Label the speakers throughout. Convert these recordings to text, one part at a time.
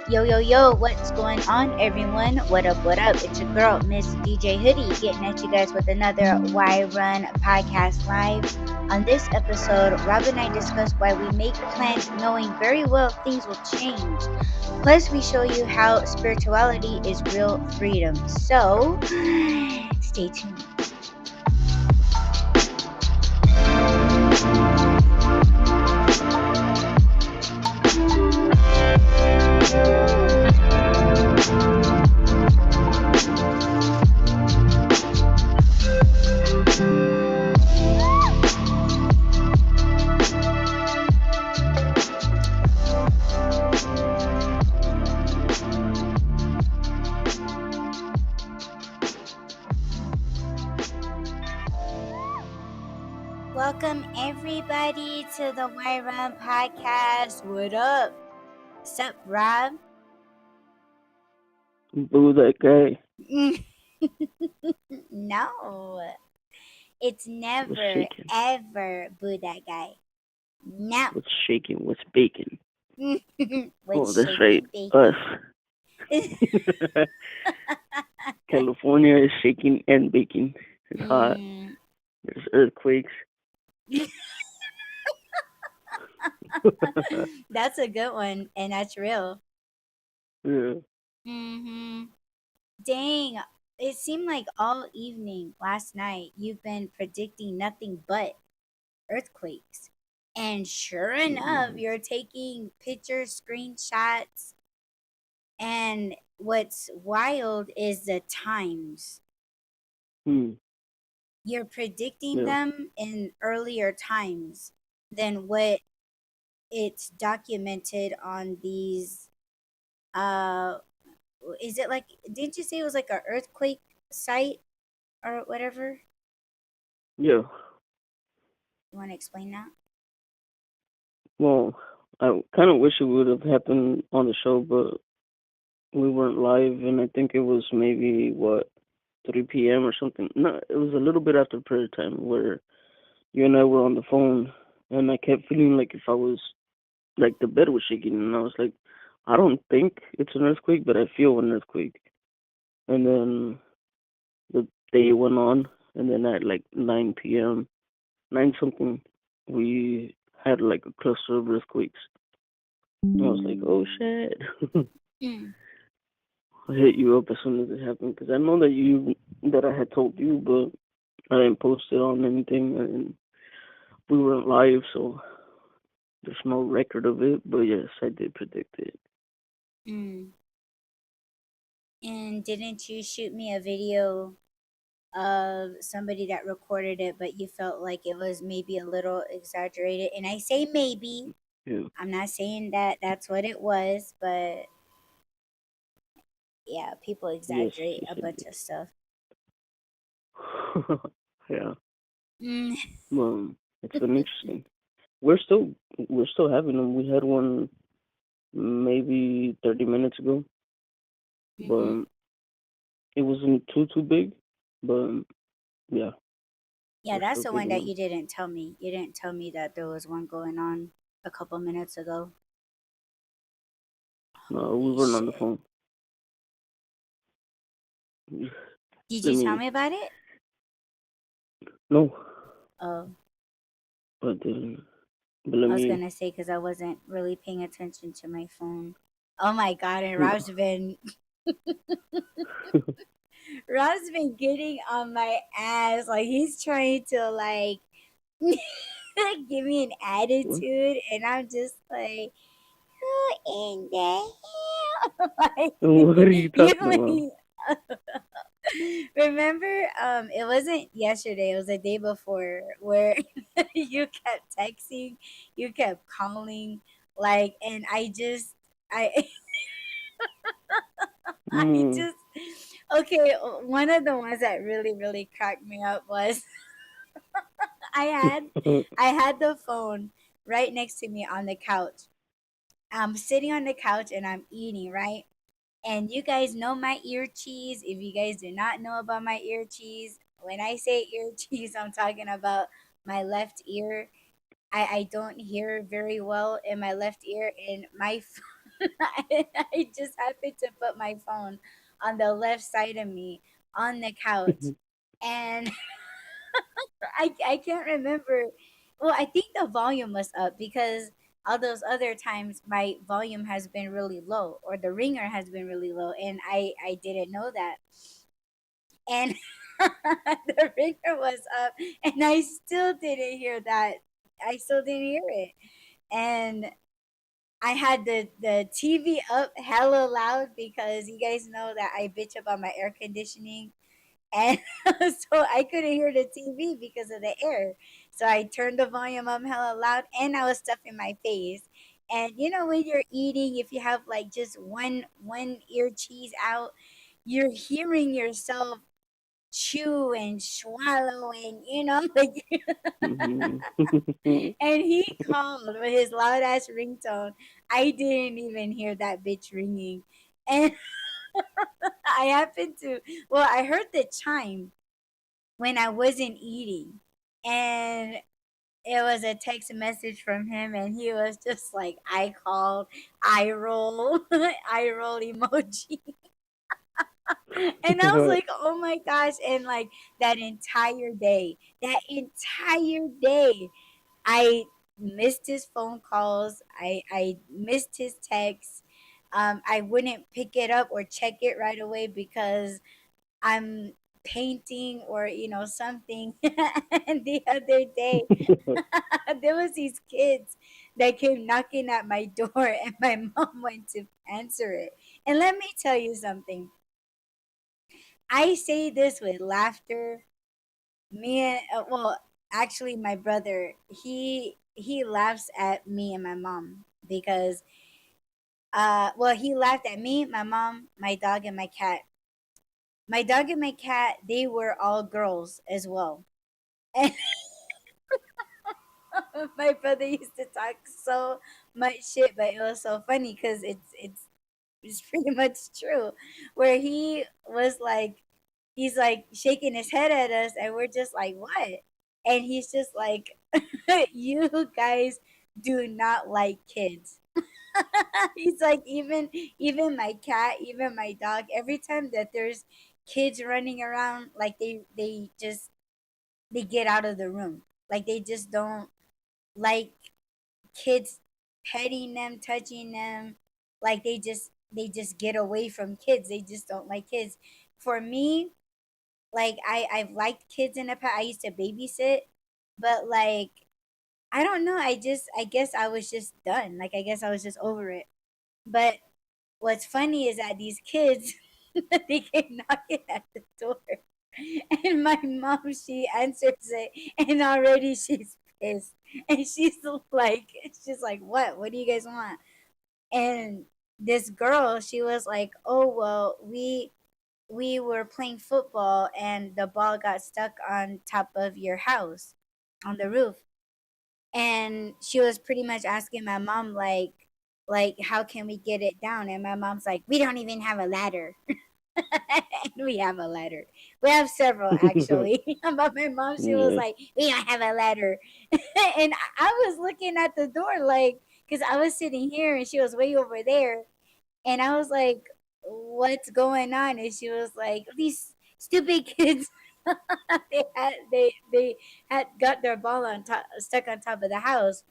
Speaker 1: Yo, yo, yo, what's going on, everyone? What up, what up? It's your girl, Miss DJ Hoodie, getting at you guys with another Why Run podcast live. On this episode, Rob and I discuss why we make plans knowing very well things will change. Plus, we show you how spirituality is real freedom. So, stay tuned. Welcome, everybody, to the Why Run podcast. What up? What's up, Rob?
Speaker 2: Boo that guy.
Speaker 1: No, it's
Speaker 2: What's
Speaker 1: never,
Speaker 2: shaking?
Speaker 1: ever boo that guy. No.
Speaker 2: What's shaking? What's baking?
Speaker 1: What's
Speaker 2: That's right.
Speaker 1: shaking
Speaker 2: Us.
Speaker 1: bacon?
Speaker 2: California is shaking and baking. It's hot.
Speaker 1: Mm.
Speaker 2: There's earthquakes.
Speaker 1: That's a good one, and that's real.
Speaker 2: Yeah.
Speaker 1: Dang, it seemed like all evening last night you've been predicting nothing but earthquakes. And sure enough,
Speaker 2: Mhm.
Speaker 1: you're taking pictures, screenshots, and what's wild is the times.
Speaker 2: Hmm.
Speaker 1: You're predicting
Speaker 2: Yeah.
Speaker 1: them in earlier times than what it's documented on these uh is it like, didn't you say it was like a earthquake site or whatever?
Speaker 2: Yeah.
Speaker 1: You want to explain that?
Speaker 2: Well, I kind of wish it would have happened on the show, but we weren't live, and I think it was maybe, 3 p.m. or something. No, it was a little bit after prayer time where you and I were on the phone, and I kept feeling like if I was like the bed was shaking, and I was like, I don't think it's an earthquake, but I feel an earthquake. And then the day went on, and then at like 9 p.m., nine something, we had like a cluster of earthquakes. And I was like, oh shit.
Speaker 1: Mm.
Speaker 2: I hit you up as soon as it happened because I know that I had told you, but I didn't post it on anything, and we weren't live, so there's no record of it. But yes, I did predict it.
Speaker 1: Mm. And didn't you shoot me a video of somebody that recorded it, but you felt like it was maybe a little exaggerated? And I say maybe.
Speaker 2: Yeah.
Speaker 1: I'm not saying that that's what it was, but yeah, people
Speaker 2: Yes,
Speaker 1: exaggerate
Speaker 2: yes,
Speaker 1: a
Speaker 2: I
Speaker 1: bunch of stuff.
Speaker 2: did. Yeah.
Speaker 1: Mm.
Speaker 2: It's been interesting. We're still having them. We had one maybe 30 minutes ago,
Speaker 1: Mm-hmm.
Speaker 2: but it wasn't too big. But yeah,
Speaker 1: Yeah,
Speaker 2: we're
Speaker 1: that's
Speaker 2: still
Speaker 1: the one
Speaker 2: getting
Speaker 1: that
Speaker 2: them.
Speaker 1: you didn't tell me. You didn't tell me that there was one going on a couple minutes ago.
Speaker 2: No, we
Speaker 1: Holy
Speaker 2: weren't on the
Speaker 1: shit.
Speaker 2: phone.
Speaker 1: Did
Speaker 2: Let
Speaker 1: you tell
Speaker 2: me
Speaker 1: me about it?
Speaker 2: no,
Speaker 1: Oh,
Speaker 2: but but let
Speaker 1: I was
Speaker 2: me.
Speaker 1: gonna say because I wasn't really paying attention to my phone. Oh my god, and Rob's been getting on my ass. Like he's trying to like give me an
Speaker 2: What?
Speaker 1: attitude, and I'm just like, who in the hell? Like
Speaker 2: What are you talking about?
Speaker 1: you remember, it wasn't yesterday, it was the day before where you kept texting, you kept calling, like, and I I
Speaker 2: Hmm.
Speaker 1: just okay, one of the ones that really, really cracked me up was I had I had the phone right next to me on the couch. I'm sitting on the couch and I'm eating, right? And you guys know my ear cheese. If you guys do not know about my ear cheese, when I say ear cheese, I'm talking about my left ear. I don't hear very well in my left ear, and my I just happened to put my phone on the left side of me on the couch, and I can't remember. Well, I think the volume was up because all those other times my volume has been really low or the ringer has been really low, and I didn't know that. And the ringer was up, and I still didn't hear that. I still didn't hear it, and I had the TV up hella loud because you guys know that I bitch about my air conditioning, and so I couldn't hear the TV because of the air. So I turned the volume up hella loud, and I was stuffing my face. And you know when you're eating, if you have like just one ear cheese out, you're hearing yourself chew and swallow, and like.
Speaker 2: Mhm.
Speaker 1: And he called with his loud ass ringtone. I didn't even hear that bitch ringing. And I happened to, well, I heard the chime when I wasn't eating. And it was a text message from him, and he was just like, I called, I roll, I roll emoji. And I was like, oh my gosh. And like that entire day, I missed his phone calls. I missed his texts. I wouldn't pick it up or check it right away because I'm painting or something. And the other day, there was these kids that came knocking at my door, and my mom went to answer it. And let me tell you something. I say this with laughter. Me and well, actually, my brother, he laughs at me and my mom because well, he laughed at me, my mom, my dog, and my cat. My dog and my cat, they were all girls as well. And my brother used to talk so much shit, but it was so funny because it's pretty much true. Where he was like, he's like shaking his head at us, and we're just like, what? And he's just like, you guys do not like kids. He's like, even my cat, even my dog, every time that there's kids running around, like they get out of the room. Like they just don't like kids petting them, touching them. Like they just get away from kids. They just don't like kids. For me, like I've liked kids in the past. I used to babysit, but like I don't know. I guess I was just done. Like I guess I was just over it. But what's funny is that these kids they came knocking at the door, and my mom, she answers it, and already she's pissed, and she's like, what do you guys want? And this girl, she was like, oh well, we were playing football, and the ball got stuck on top of your house on the roof. And she was pretty much asking my mom like how can we get it down? And my mom's like, we don't even have a ladder. And we have a ladder. We have several actually. But my mom, she was
Speaker 2: Yeah.
Speaker 1: like, we don't have a ladder. And I was looking at the door like, because I was sitting here and she was way over there. And I was like, what's going on? And she was like, these stupid kids. They had got their ball on top, stuck on top of the house.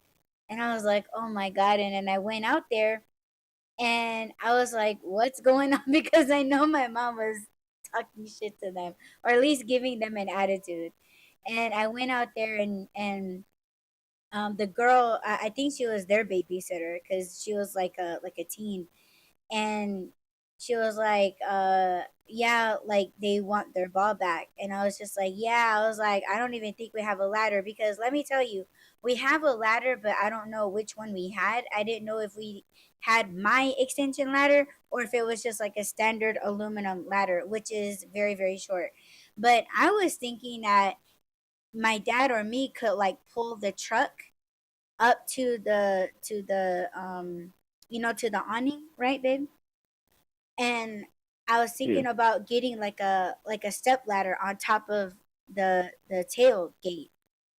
Speaker 1: And I was like, oh my God. And then I went out there, and I was like, what's going on? Because I know my mom was talking shit to them, or at least giving them an attitude. And I went out there, and the girl, I think she was their babysitter because she was like a teen. And she was like, yeah, like they want their ball back. And I was just like, yeah. I was like, I don't even think we have a ladder, because let me tell you, we have a ladder, but I don't know which one we had. I didn't know if we had my extension ladder or if it was just like a standard aluminum ladder, which is very very short. But I was thinking that my dad or me could like pull the truck up to the awning, right, babe? And I was
Speaker 2: Yeah.
Speaker 1: thinking about getting like a step ladder on top of the tailgate,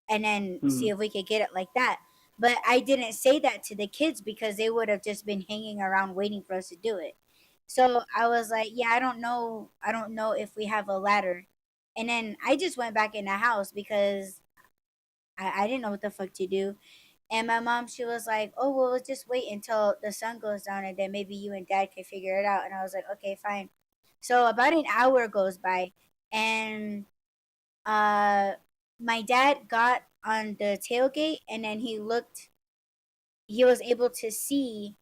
Speaker 1: and then see
Speaker 2: Mhm.
Speaker 1: if we could get it like that. But I didn't say that to the kids because they would have just been hanging around waiting for us to do it. So I was like, yeah, I don't know if we have a ladder. And then I just went back in the house because I didn't know what the fuck to do. And my mom, she was like, oh, well, let's just wait until the sun goes down and then maybe you and dad can figure it out. And I was like, okay, fine. So about an hour goes by, and uh, my dad got on the tailgate, and then he was able to see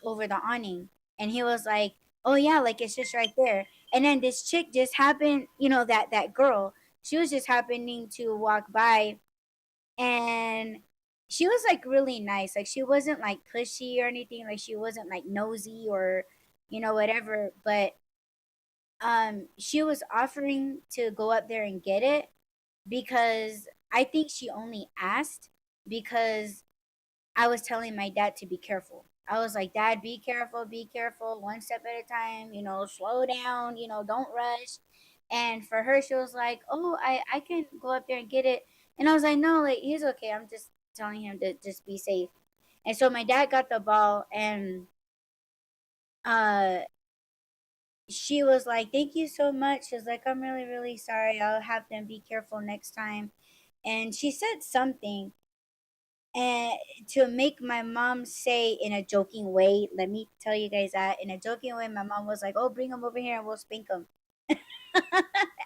Speaker 1: over the awning, and he was like, oh yeah, like it's just right there. And then this chick just happened, that girl, she was just happening to walk by, and she was like really nice. Like she wasn't like pushy or anything, like she wasn't like nosy or whatever, but she was offering to go up there and get it, because I think she only asked because I was telling my dad to be careful. I was like, Dad, be careful, one step at a time, slow down, don't rush. And for her, she was like, oh, I can go up there and get it. And I was like, no, like, he's okay. I'm just telling him to just be safe. And so my dad got the ball, and uh, she was like, thank you so much. She was like, I'm really, really sorry. I'll have them be careful next time. And she said something, and to make my mom say in a joking way, let me tell you guys that in a joking way, my mom was like, "Oh, bring him over here and we'll spank him."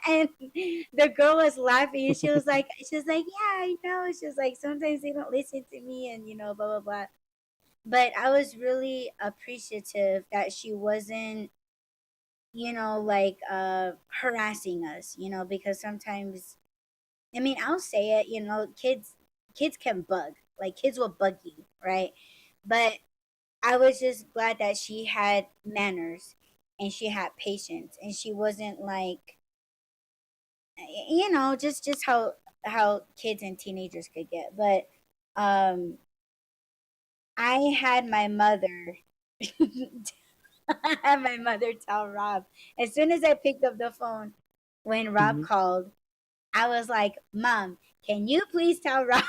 Speaker 1: And the girl was laughing, and she was like, "Yeah, I know." She was like, "Sometimes they don't listen to me, and blah blah blah." But I was really appreciative that she wasn't, like harassing us, because sometimes, I mean, I'll say it, kids can bug. Like kids will bug you, right? But I was just glad that she had manners and she had patience and she wasn't like, just how kids and teenagers could get. But um I had my mother I had my mother tell Rob, as soon as I picked up the phone when Rob
Speaker 2: Mhm.
Speaker 1: called, I was like, Mom, can you please tell Rob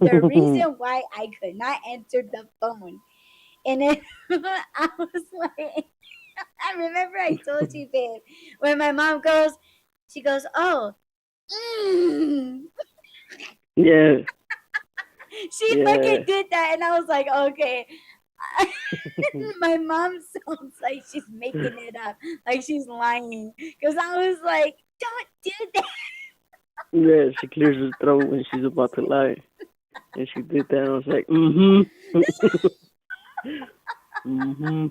Speaker 1: the reason why I could not answer the phone? And then I was like, I remember I told you, babe, when my mom goes, she goes, oh, mm.
Speaker 2: Yeah,
Speaker 1: She
Speaker 2: yeah.
Speaker 1: fucking did that. And I was like, okay. My mom sounds like she's making it up, like she's lying. Because I was like, don't do that.
Speaker 2: Yeah, she clears her throat when she's about to lie. And she did that. I was like, mm-hmm. mm-hmm.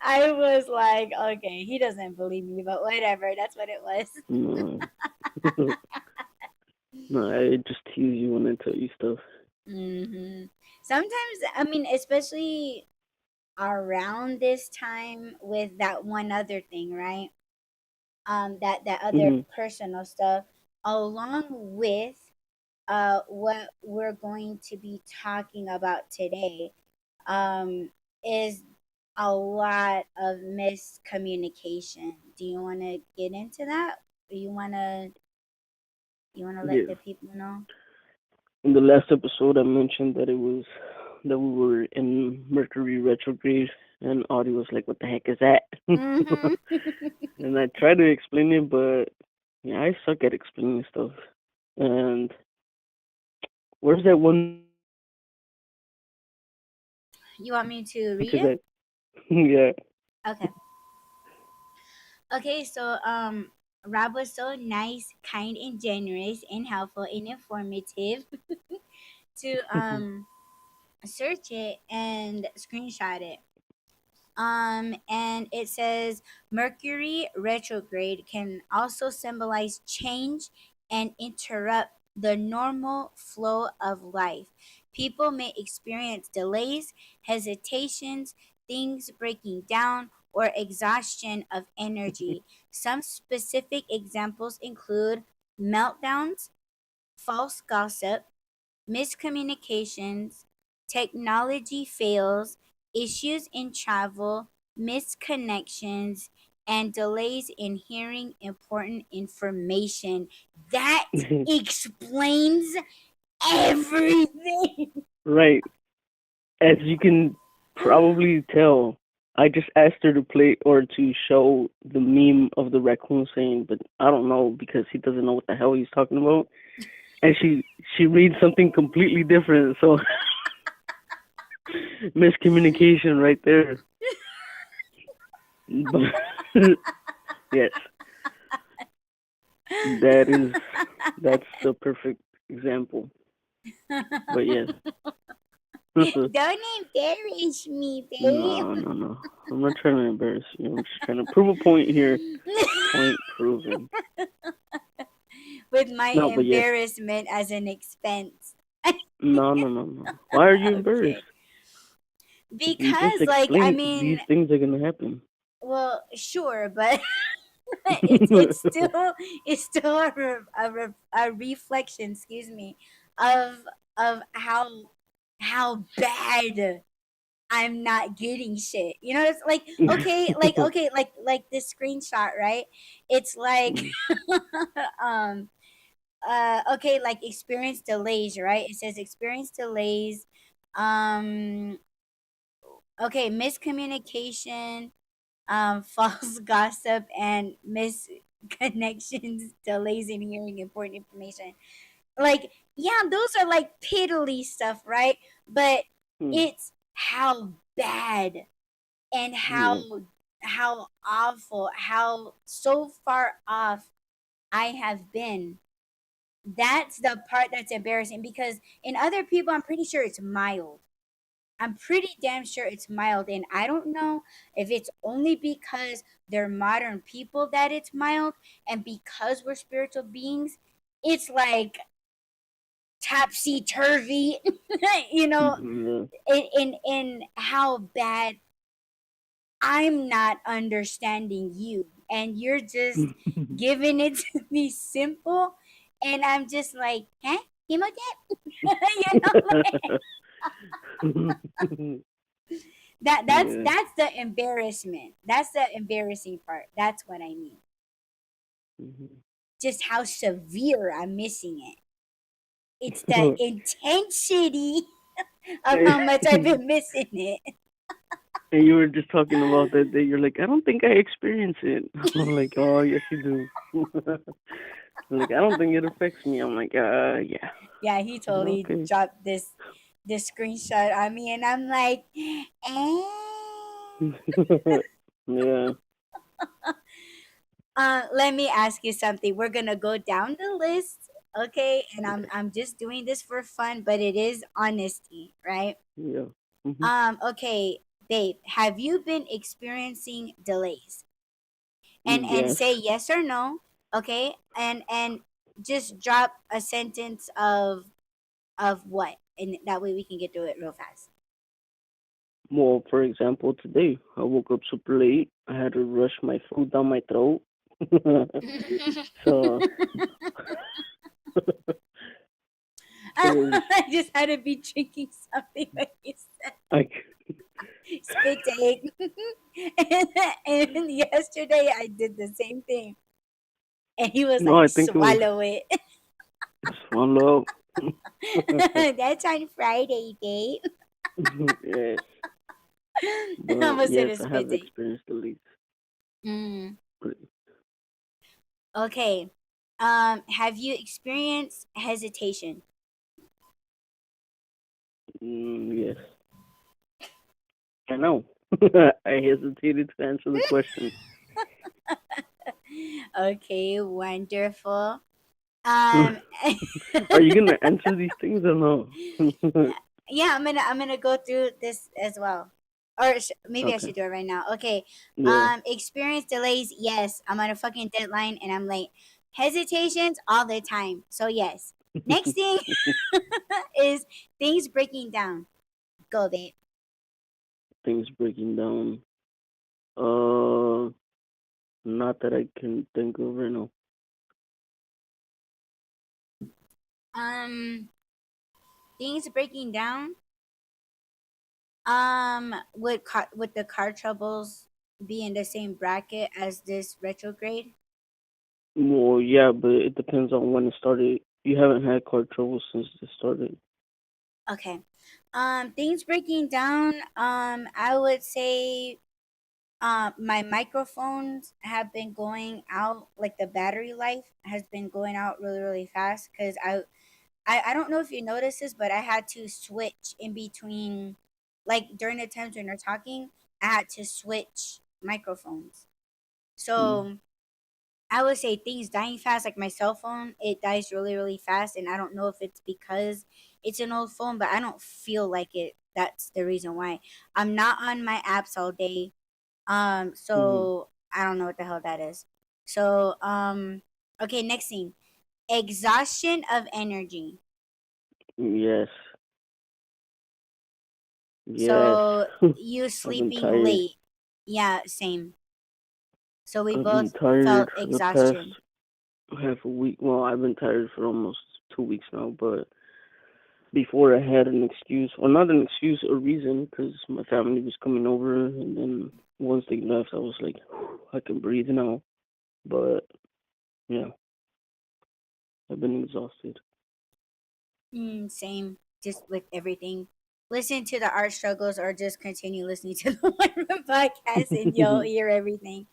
Speaker 1: I was like, okay, he doesn't believe me, but whatever. That's what it was.
Speaker 2: No. No, I just tease you when I tell you stuff.
Speaker 1: Sometimes, I mean, especially around this time with that one other thing, right? That other
Speaker 2: Mm-hmm.
Speaker 1: personal stuff, along with what we're going to be talking about today, um, is a lot of miscommunication. Do you want to get into that? Or you wanna let
Speaker 2: Yeah.
Speaker 1: the people know?
Speaker 2: In the last episode, I mentioned that we were in Mercury retrograde, and Audie was like, "What the heck is that?"
Speaker 1: Mm-hmm.
Speaker 2: And I tried to explain it, but yeah, I suck at explaining stuff. And where's that one
Speaker 1: You want me to read
Speaker 2: because
Speaker 1: it?
Speaker 2: I yeah.
Speaker 1: Okay. Okay, so Rob was so nice, kind, and generous, and helpful and informative to search it and screenshot it. And it says Mercury retrograde can also symbolize change and interrupt the normal flow of life. People may experience delays, hesitations, things breaking down, or exhaustion of energy. Some specific examples include meltdowns, false gossip, miscommunications, technology fails, issues in travel, misconnections, and delays in hearing important information. That explains everything.
Speaker 2: Right. As you can probably tell, I just asked her to play or to show the meme of the raccoon saying, but I don't know because he doesn't know what the hell he's talking about. And she reads something completely different. So miscommunication right there. But yes, that is that's the perfect example. But yes.
Speaker 1: Don't embarrass me, babe.
Speaker 2: No, no, no. I'm not trying to embarrass you. I'm just trying to prove a point here. Point proven.
Speaker 1: With my
Speaker 2: No, but yes.
Speaker 1: embarrassment as an expense.
Speaker 2: No, no, no, no. Why are you embarrassed?
Speaker 1: Okay.
Speaker 2: You just
Speaker 1: Because, like, I
Speaker 2: explained these
Speaker 1: mean,
Speaker 2: things are gonna happen.
Speaker 1: well, sure, but it's still a reflection, excuse me, of how bad I'm not getting shit. You know, it's like okay, like this screenshot, right? It's like um okay, like experience delays, right? It says experience delays, um okay, miscommunication, false gossip, and misconnections, delays in hearing important information. Like, yeah, those are like piddly stuff, right? But it's how bad and
Speaker 2: Yeah.
Speaker 1: how awful, how so far off I have been. That's the part that's embarrassing because in other people, I'm pretty sure it's mild. I'm pretty damn sure it's mild, and I don't know if it's only because they're modern people that it's mild, and because we're spiritual beings, it's like topsy turvy, you know,
Speaker 2: Yeah.
Speaker 1: in how Yeah. I'm not understanding you, and you're just giving it to me simple, and I'm just like, huh, Himotet, you know, like, that that's
Speaker 2: Yeah.
Speaker 1: that's the embarrassment. That's the embarrassing part. That's what I mean.
Speaker 2: Mhm.
Speaker 1: Just how severe I'm missing it. It's the intensity of how much I've
Speaker 2: and
Speaker 1: been missing it.
Speaker 2: you were just talking about that day. You're like, I don't think I experience it. I'm like, oh yes, you do. Like, I don't think it affects me. I'm like, yeah.
Speaker 1: Yeah, he totally
Speaker 2: Okay.
Speaker 1: dropped this screenshot on me, and I'm like, eh.
Speaker 2: Yeah.
Speaker 1: Let me ask you something. We're gonna go down the list, okay? And I'm just doing this for fun, but it is honesty, right?
Speaker 2: Yeah. Hmm.
Speaker 1: Okay, babe, have you been experiencing delays? And
Speaker 2: Yes.
Speaker 1: say yes or no, okay? And just drop a sentence of what, and that way we can get through it real fast.
Speaker 2: Well, for example, today I woke up super late. I had to rush my food down my throat. So it was
Speaker 1: I just had to be drinking something when you said
Speaker 2: I
Speaker 1: spit take. And yesterday I did the same thing. And he was
Speaker 2: no,
Speaker 1: like,
Speaker 2: I think it was
Speaker 1: swallow it.
Speaker 2: swallow.
Speaker 1: That's on Friday, babe.
Speaker 2: Yes,
Speaker 1: I
Speaker 2: but
Speaker 1: almost said
Speaker 2: yes,
Speaker 1: a
Speaker 2: I
Speaker 1: spit
Speaker 2: have
Speaker 1: take.
Speaker 2: experienced the least.
Speaker 1: Mm,
Speaker 2: But,
Speaker 1: okay. Have you experienced hesitation?
Speaker 2: yes, I know. I hesitated to answer the question.
Speaker 1: Okay, wonderful.
Speaker 2: Are
Speaker 1: Um,
Speaker 2: you gonna answer these things or no?
Speaker 1: yeah, I'm gonna go through this as well, or maybe I
Speaker 2: Okay.
Speaker 1: should do it right now. Okay.
Speaker 2: Yeah.
Speaker 1: Experience delays. Yes, I'm on a fucking deadline and I'm late. Hesitations all the time. So yes. Next thing is things breaking down. Go, babe.
Speaker 2: Things breaking down. Uh, not that I can think of right now.
Speaker 1: Um, things breaking down. Would the car troubles be in the same bracket as this retrograde?
Speaker 2: Well, yeah, but it depends on when it started. you haven't had car trouble since this started.
Speaker 1: Okay. Things breaking down. I would say my microphones have been going out, like the battery life has been going out really really fast because I don't know if you noticed this, but I had to switch in between, like during the times when you're talking, I had to switch microphones.
Speaker 2: Mm.
Speaker 1: So I would say things dying fast, like my cell phone, it dies really, really fast. And I don't know if it's because it's an old phone, but I don't feel like it. That's the reason why. I'm not on my apps all day.
Speaker 2: Mhm.
Speaker 1: So I don't know what the hell that is. So, okay, next thing. Exhaustion of energy.
Speaker 2: Yes. Yes.
Speaker 1: So you
Speaker 2: I've been
Speaker 1: sleeping
Speaker 2: tired.
Speaker 1: late. Yeah, same. So we
Speaker 2: I've been
Speaker 1: both
Speaker 2: tired
Speaker 1: felt
Speaker 2: for the past
Speaker 1: exhaustion.
Speaker 2: half a week. Well, I've been tired for almost 2 weeks now, but before I had an excuse, or not an excuse, a reason, because my family was coming over, and then once they left, I was like, I can breathe now. But yeah, I've been exhausted.
Speaker 1: Same. Just with everything. Listen to the art struggles or just continue listening to the one podcast and you'll hear everything.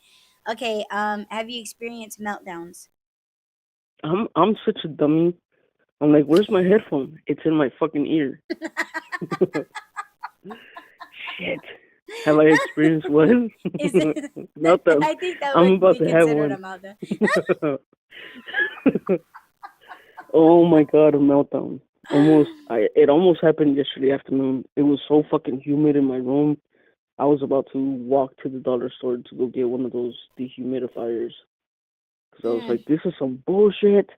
Speaker 1: Okay, have you experienced meltdowns?
Speaker 2: I'm such a dummy. I'm like, where's my headphone? It's in my fucking ear. Shit. Have I experienced one?
Speaker 1: Is it
Speaker 2: Meltdown.
Speaker 1: I think that
Speaker 2: I'm
Speaker 1: would
Speaker 2: about
Speaker 1: be
Speaker 2: to have
Speaker 1: considered a
Speaker 2: one.
Speaker 1: meltdown.
Speaker 2: Oh my god, a meltdown. It almost happened yesterday afternoon. It was so fucking humid in my room. I was about to walk to the dollar store to go get one of those dehumidifiers because I was
Speaker 1: Mm,
Speaker 2: like, this is some bullshit.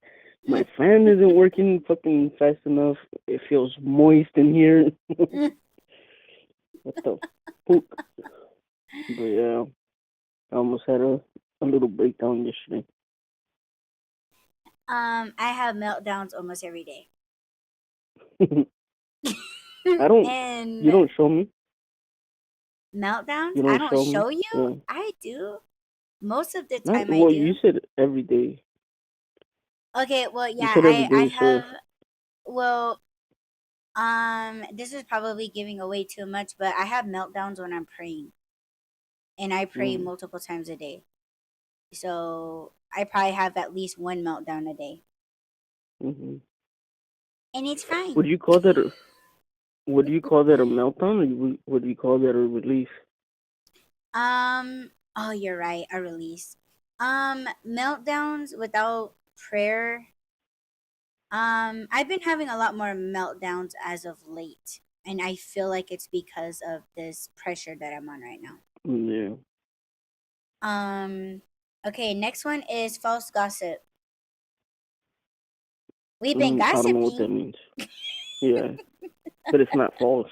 Speaker 2: My
Speaker 1: mm,
Speaker 2: fan isn't working fucking fast enough. It feels moist in here.
Speaker 1: mm.
Speaker 2: What the fuck? But yeah, I almost had a little breakdown yesterday.
Speaker 1: I have meltdowns almost every day.
Speaker 2: I don't.
Speaker 1: And
Speaker 2: You don't show me.
Speaker 1: meltdowns?
Speaker 2: You
Speaker 1: I
Speaker 2: don't
Speaker 1: don't
Speaker 2: show me.
Speaker 1: show you?
Speaker 2: Yeah.
Speaker 1: I do. Most of the
Speaker 2: Not
Speaker 1: time I
Speaker 2: well. You
Speaker 1: do.
Speaker 2: said every day.
Speaker 1: Okay, well
Speaker 2: You
Speaker 1: yeah,
Speaker 2: said every
Speaker 1: I
Speaker 2: day. So
Speaker 1: have well this is probably giving away too much, but I have meltdowns when I'm praying. And I pray
Speaker 2: mm,
Speaker 1: multiple times a day. So I probably have at least one meltdown a day.
Speaker 2: hmm
Speaker 1: And it's fine.
Speaker 2: would you call that a would you call that a meltdown, or would you call that a release?
Speaker 1: Oh you're right, a release. Meltdowns without prayer. I've been having a lot more meltdowns as of late. And I feel like it's because of this pressure that I'm on right now.
Speaker 2: Yeah.
Speaker 1: Um okay, next one is false gossip. We've been
Speaker 2: I don't know what that
Speaker 1: gossiping.
Speaker 2: means. Yeah, but it's not false.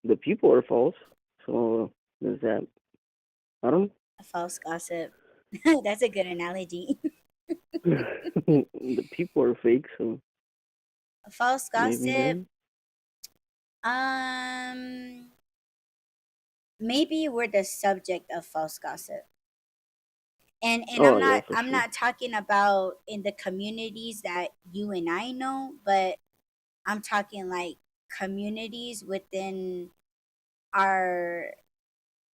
Speaker 2: The people are false. So there's that. I don't.
Speaker 1: False gossip. That's a good analogy.
Speaker 2: The people are fake. So
Speaker 1: False
Speaker 2: maybe
Speaker 1: gossip.
Speaker 2: that.
Speaker 1: Um, maybe we're the subject of false gossip. And
Speaker 2: Oh yeah, for
Speaker 1: I'm
Speaker 2: sure.
Speaker 1: not talking about in the communities that you and I know, but I'm talking like communities within our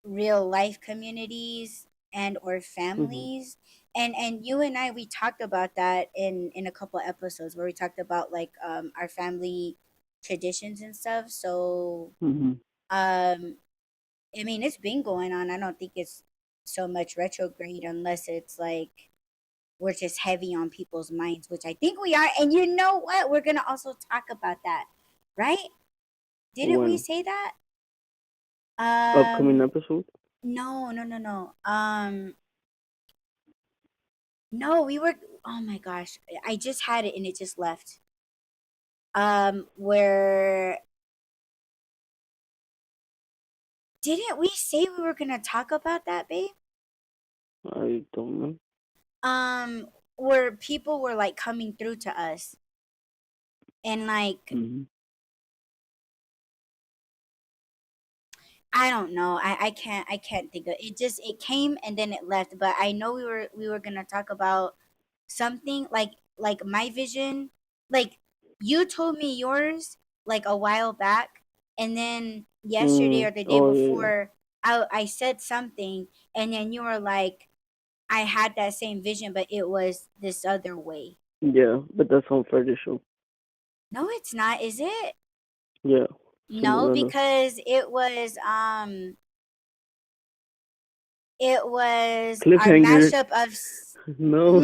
Speaker 1: real life communities and or
Speaker 2: Mhm.
Speaker 1: families. And you and I, we talked about that in a couple episodes where we talked about like our family traditions and stuff. So
Speaker 2: Mhm.
Speaker 1: um I mean, it's been going on. I don't think it's so much retrograde unless it's like we're just heavy on people's minds, which I think we are. And you know what? We're gonna also talk about that, right? Didn't we
Speaker 2: When
Speaker 1: say that?
Speaker 2: upcoming
Speaker 1: Um,
Speaker 2: episode?
Speaker 1: no, no, no, no. No, we were. Oh my gosh, I just had it and it just left. Where didn't we say we were gonna talk about that, babe?
Speaker 2: I don't know.
Speaker 1: Where people were like coming through to us and like
Speaker 2: Mhm.
Speaker 1: I don't know. I can't think of it. Just it came and then it left. But I know we were gonna talk about something like my vision. Like, you told me yours like a while back, and then yesterday or the day
Speaker 2: Oh yeah,
Speaker 1: before, I said something, and then you were like, I had that same vision, but it was this other way.
Speaker 2: yeah. But that's on Friday show.
Speaker 1: No, it's not, is it?
Speaker 2: Yeah,
Speaker 1: No,
Speaker 2: Cinderella.
Speaker 1: because it was our
Speaker 2: Cliffhanger.
Speaker 1: mashup of
Speaker 2: No,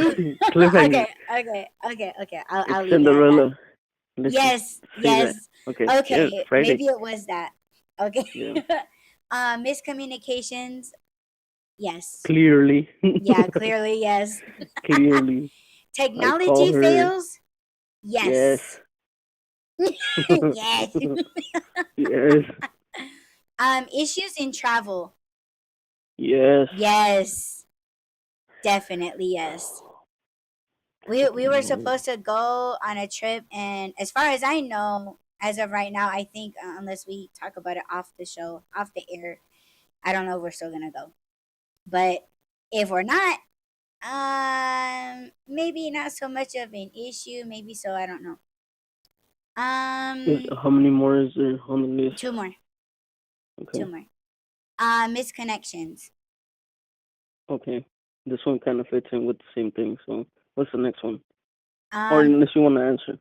Speaker 2: cliffhanger.
Speaker 1: okay, okay, okay, okay. I'll
Speaker 2: It's
Speaker 1: leave it at that.
Speaker 2: Cinderella. Let's just
Speaker 1: Yes,
Speaker 2: say that.
Speaker 1: yes.
Speaker 2: Okay. Yeah,
Speaker 1: Okay,
Speaker 2: Friday.
Speaker 1: maybe it was that. Okay.
Speaker 2: Yeah.
Speaker 1: Miscommunications. Yes.
Speaker 2: Clearly.
Speaker 1: Yeah, clearly yes.
Speaker 2: Clearly. I call
Speaker 1: Technology
Speaker 2: her.
Speaker 1: fails.
Speaker 2: Yes.
Speaker 1: Yes. Yes.
Speaker 2: Yes.
Speaker 1: Issues in travel.
Speaker 2: Yes.
Speaker 1: Yes. Definitely yes. We were
Speaker 2: No.
Speaker 1: supposed to go on a trip, and as far as I know, as of right now, I think unless we talk about it off the show, off the air, I don't know if we're still gonna go. But if we're not, maybe not so much of an issue. Maybe so. I don't know. Um,
Speaker 2: How many more is there on the list?
Speaker 1: two more. Two
Speaker 2: Okay.
Speaker 1: more. Misconnections.
Speaker 2: Okay. This one kind of fits in with the same thing. So, what's the next one? Or
Speaker 1: Um,
Speaker 2: unless you want to answer.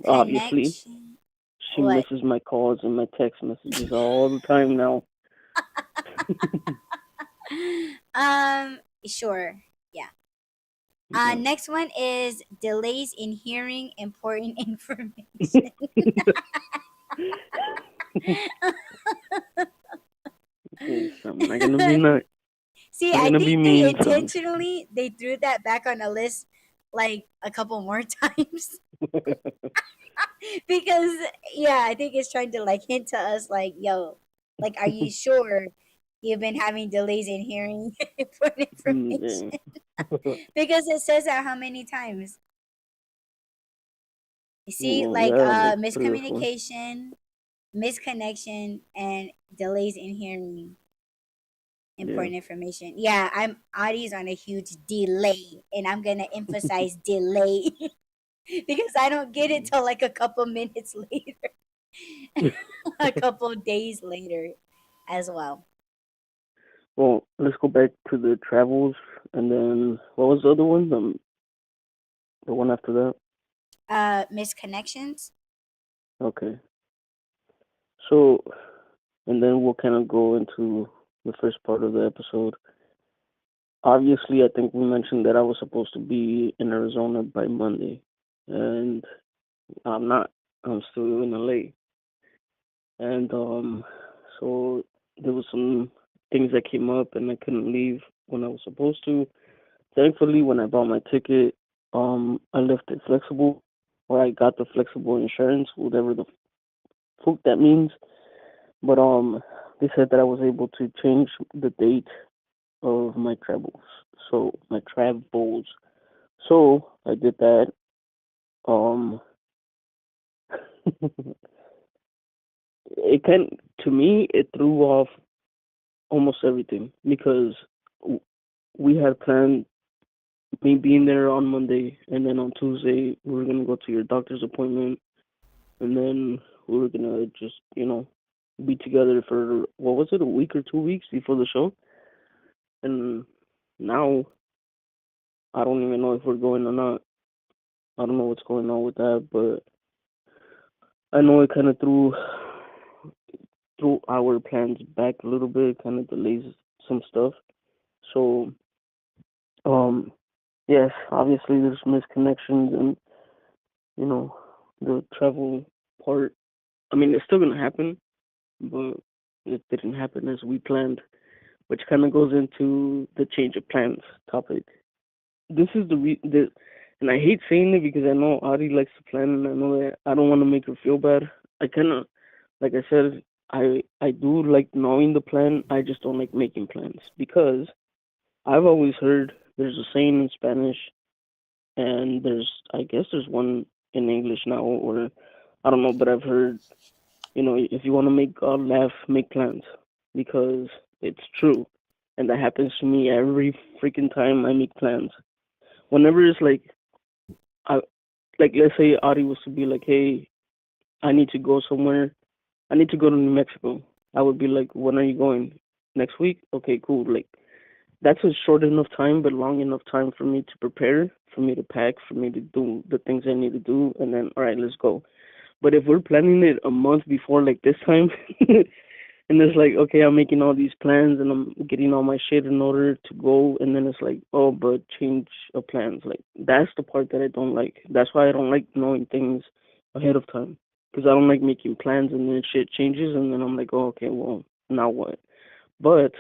Speaker 2: Obviously,
Speaker 1: misconnection.
Speaker 2: she
Speaker 1: What?
Speaker 2: misses my calls and my text messages all the time now.
Speaker 1: Sure. Yeah.
Speaker 2: Okay.
Speaker 1: Next one is delays in hearing important information.
Speaker 2: Okay, so I'm not gonna be not
Speaker 1: See,
Speaker 2: not
Speaker 1: I
Speaker 2: gonna be
Speaker 1: think they
Speaker 2: mean, so I'm
Speaker 1: intentionally they threw that back on the list like a couple more times because yeah, I think it's trying to like hint to us like, yo, like, are you sure you've been having delays in hearing important information?
Speaker 2: yeah.
Speaker 1: Because it says that how many times? You see,
Speaker 2: Well,
Speaker 1: like
Speaker 2: yeah, like 3 or 4.
Speaker 1: miscommunication, misconnection, and delays in hearing
Speaker 2: Yeah.
Speaker 1: important information. Yeah, I'm Audie's on a huge delay, and I'm gonna emphasize delay because I don't get it till like a couple minutes later, a couple days later, as well.
Speaker 2: Well, let's go back to the travels, and then what was the other one? The one after that.
Speaker 1: Misconnections.
Speaker 2: Okay. So, and then we'll kind of go into the first part of the episode. Obviously, I think we mentioned that I was supposed to be in Arizona by Monday, and I'm not. I'm still in LA, and so there was some things that came up, and I couldn't leave when I was supposed to. Thankfully, when I bought my ticket, I left it flexible, or I got the flexible insurance, whatever the fuck that means. But they said that I was able to change the date of my travels. So my travels. So I did that. Um, it can to me it threw off almost everything because w- we had planned me being there on Monday, and then on Tuesday we were gonna go to your doctor's appointment, and then we were gonna just be together for what was it, a week or 2 weeks before the show, and now I don't even know if we're going or not. I don't know what's going on with that, but I know it kind of threw our plans back a little bit, kind of delays some stuff. So, um, yes, obviously there's misconnections and you know the travel part. I mean, it's still gonna happen, but it didn't happen as we planned, which kind of goes into the change of plans topic. This is and I hate saying it because I know Ari likes to plan, and I know that I don't want to make her feel bad. I kind of, like I said, I do like knowing the plan. I just don't like making plans because I've always heard there's a saying in Spanish, and I guess there's one in English now, or I don't know, but I've heard, if you want to make God laugh, make plans because it's true, and that happens to me every freaking time I make plans. Whenever it's like I like let's say Ari was to be like, hey, I need to go somewhere. I need to go to New Mexico. I would be like, when are you going? Next week? Okay, cool. Like that's a short enough time, but long enough time for me to prepare, for me to pack, for me to do the things I need to do, and then all right, let's go. But if we're planning it a month before, like this time, and it's like, okay, I'm making all these plans and I'm getting all my shit in order to go, and then it's like, oh, but change of plans. Like that's the part that I don't like. That's why I don't like knowing things ahead of time, because I don't like making plans and then shit changes, and then I'm like, oh, okay, well, now what? But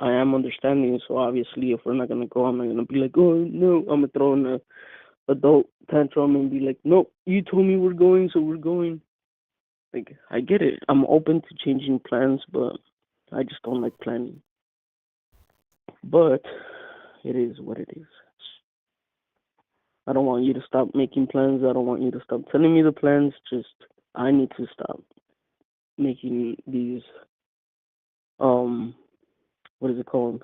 Speaker 2: I am understanding, so obviously, if we're not gonna go, I'm not gonna be like, oh no, I'm gonna throw in a adult tantrum and be like, no, you told me we're going, so we're going. Like, I get it. I'm open to changing plans, but I just don't like planning. But it is what it is. I don't want you to stop making plans. I don't want you to stop telling me the plans. Just I need to stop making these what is it called?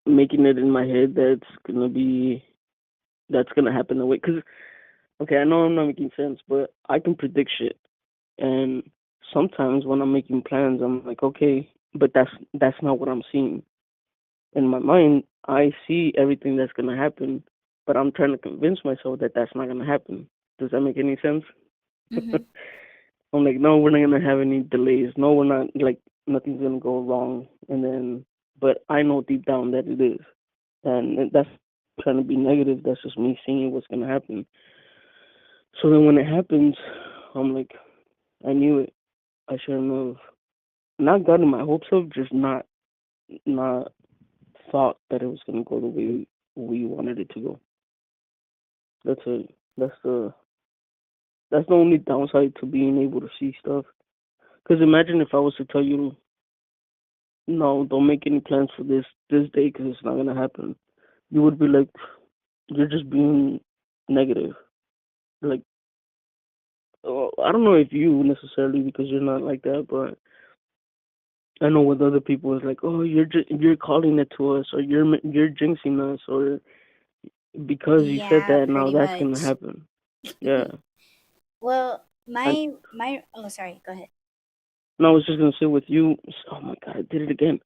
Speaker 2: Making it in my head that's gonna happen the way. Cause okay, I know I'm not making sense, but I can predict shit. And sometimes when I'm making plans, I'm like, okay, but that's not what I'm seeing. In my mind, I see everything that's gonna happen, but I'm trying to convince myself that that's not gonna happen. Does that make any sense?
Speaker 1: Mm-hmm.
Speaker 2: I'm like, no, we're not gonna have any delays. No, we're not like nothing's gonna go wrong. And then, but I know deep down that it is, and that's trying to be negative. That's just me seeing what's gonna happen. So then when it happens, I'm like, I knew it. I shouldn't have not gotten my hopes up, just not thought that it was gonna go the way we wanted it to go. That's it. That's the only downside to being able to see stuff. Because imagine if I was to tell you, no, don't make any plans for this day because it's not gonna happen. You would be like, you're just being negative. Like, oh, I don't know if you necessarily because you're not like that, but I know with other people it's like, oh, you're calling it to us, or you're jinxing us, or because you said
Speaker 1: Yeah,
Speaker 2: that now
Speaker 1: pretty
Speaker 2: that's gonna
Speaker 1: much.
Speaker 2: happen. Yeah,
Speaker 1: Well,
Speaker 2: and
Speaker 1: my oh sorry, go ahead.
Speaker 2: no, I was just gonna say with you. Oh my god, I did it again.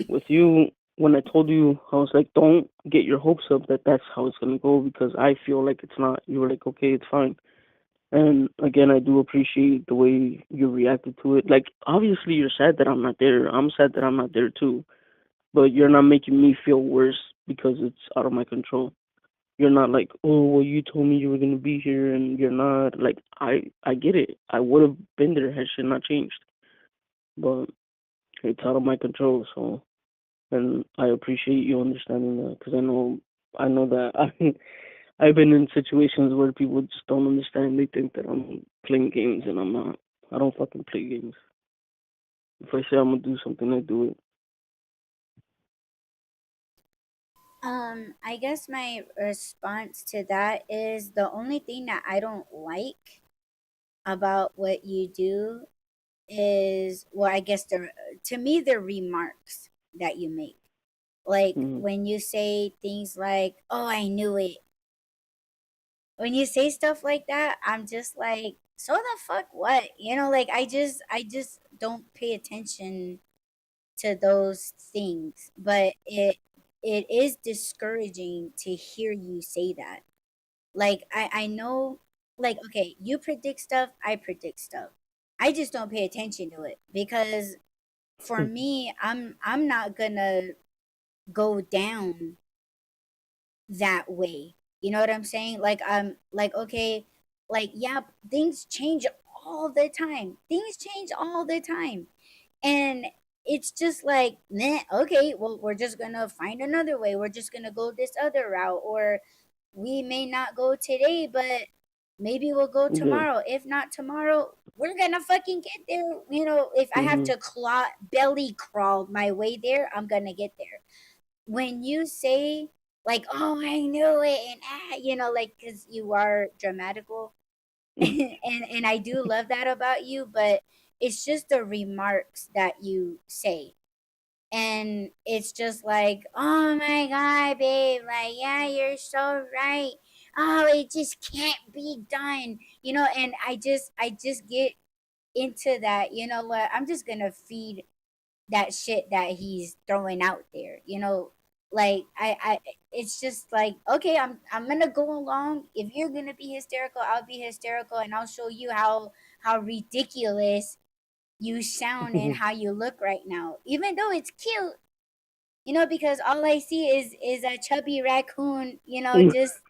Speaker 2: With you, when I told you, I was like, don't get your hopes up that that's how it's gonna go because I feel like it's not. You were like, okay, it's fine. And again, I do appreciate the way you reacted to it. Like, obviously, you're sad that I'm not there. I'm sad that I'm not there too. But you're not making me feel worse because it's out of my control. You're not like, oh, well, you told me you were gonna be here, and you're not. Like, I get it. I would have been there had shit not changed, but it's out of my control. So, and I appreciate you understanding that because I know that I've been in situations where people just don't understand. They think that I'm playing games, and I'm not. I don't fucking play games. If I say I'm gonna do something, I do it.
Speaker 1: I guess my response to that is the only thing that I don't like about what you do is, well, I guess to me the remarks that you make. Like
Speaker 2: Mm-hmm.
Speaker 1: when you say things like, "Oh, I knew it." When you say stuff like that, I'm just like, "So the fuck what?" Like I just don't pay attention to those things, but it is discouraging to hear you say that. Like I know, like, okay, you predict stuff, I predict stuff. I just don't pay attention to it because for me, I'm not gonna go down that way. You know what I'm saying? Like I'm like, okay, like, yeah, things change all the time. Things change all the time. And it's just like, meh, okay, well, we're just gonna find another way. We're just gonna go this other route. Or we may not go today, but maybe we'll go
Speaker 2: Yeah.
Speaker 1: tomorrow. If not tomorrow, we're gonna fucking get there. If I have
Speaker 2: Mhm.
Speaker 1: to belly crawl my way there, I'm gonna get there. When you say, like, oh, I knew it, and like, because you are dramatical, and I do love that about you, but it's just the remarks that you say. And it's just like, oh my god, babe, like, yeah, you're so right. Oh, it just can't be done, and I just get into that. You know what, I'm just gonna feed that shit that he's throwing out there, like I it's just like, okay, I'm gonna go along. If you're gonna be hysterical, I'll be hysterical, and I'll show you how ridiculous you sound and how you look right now, even though it's cute, because all I see is a chubby raccoon, just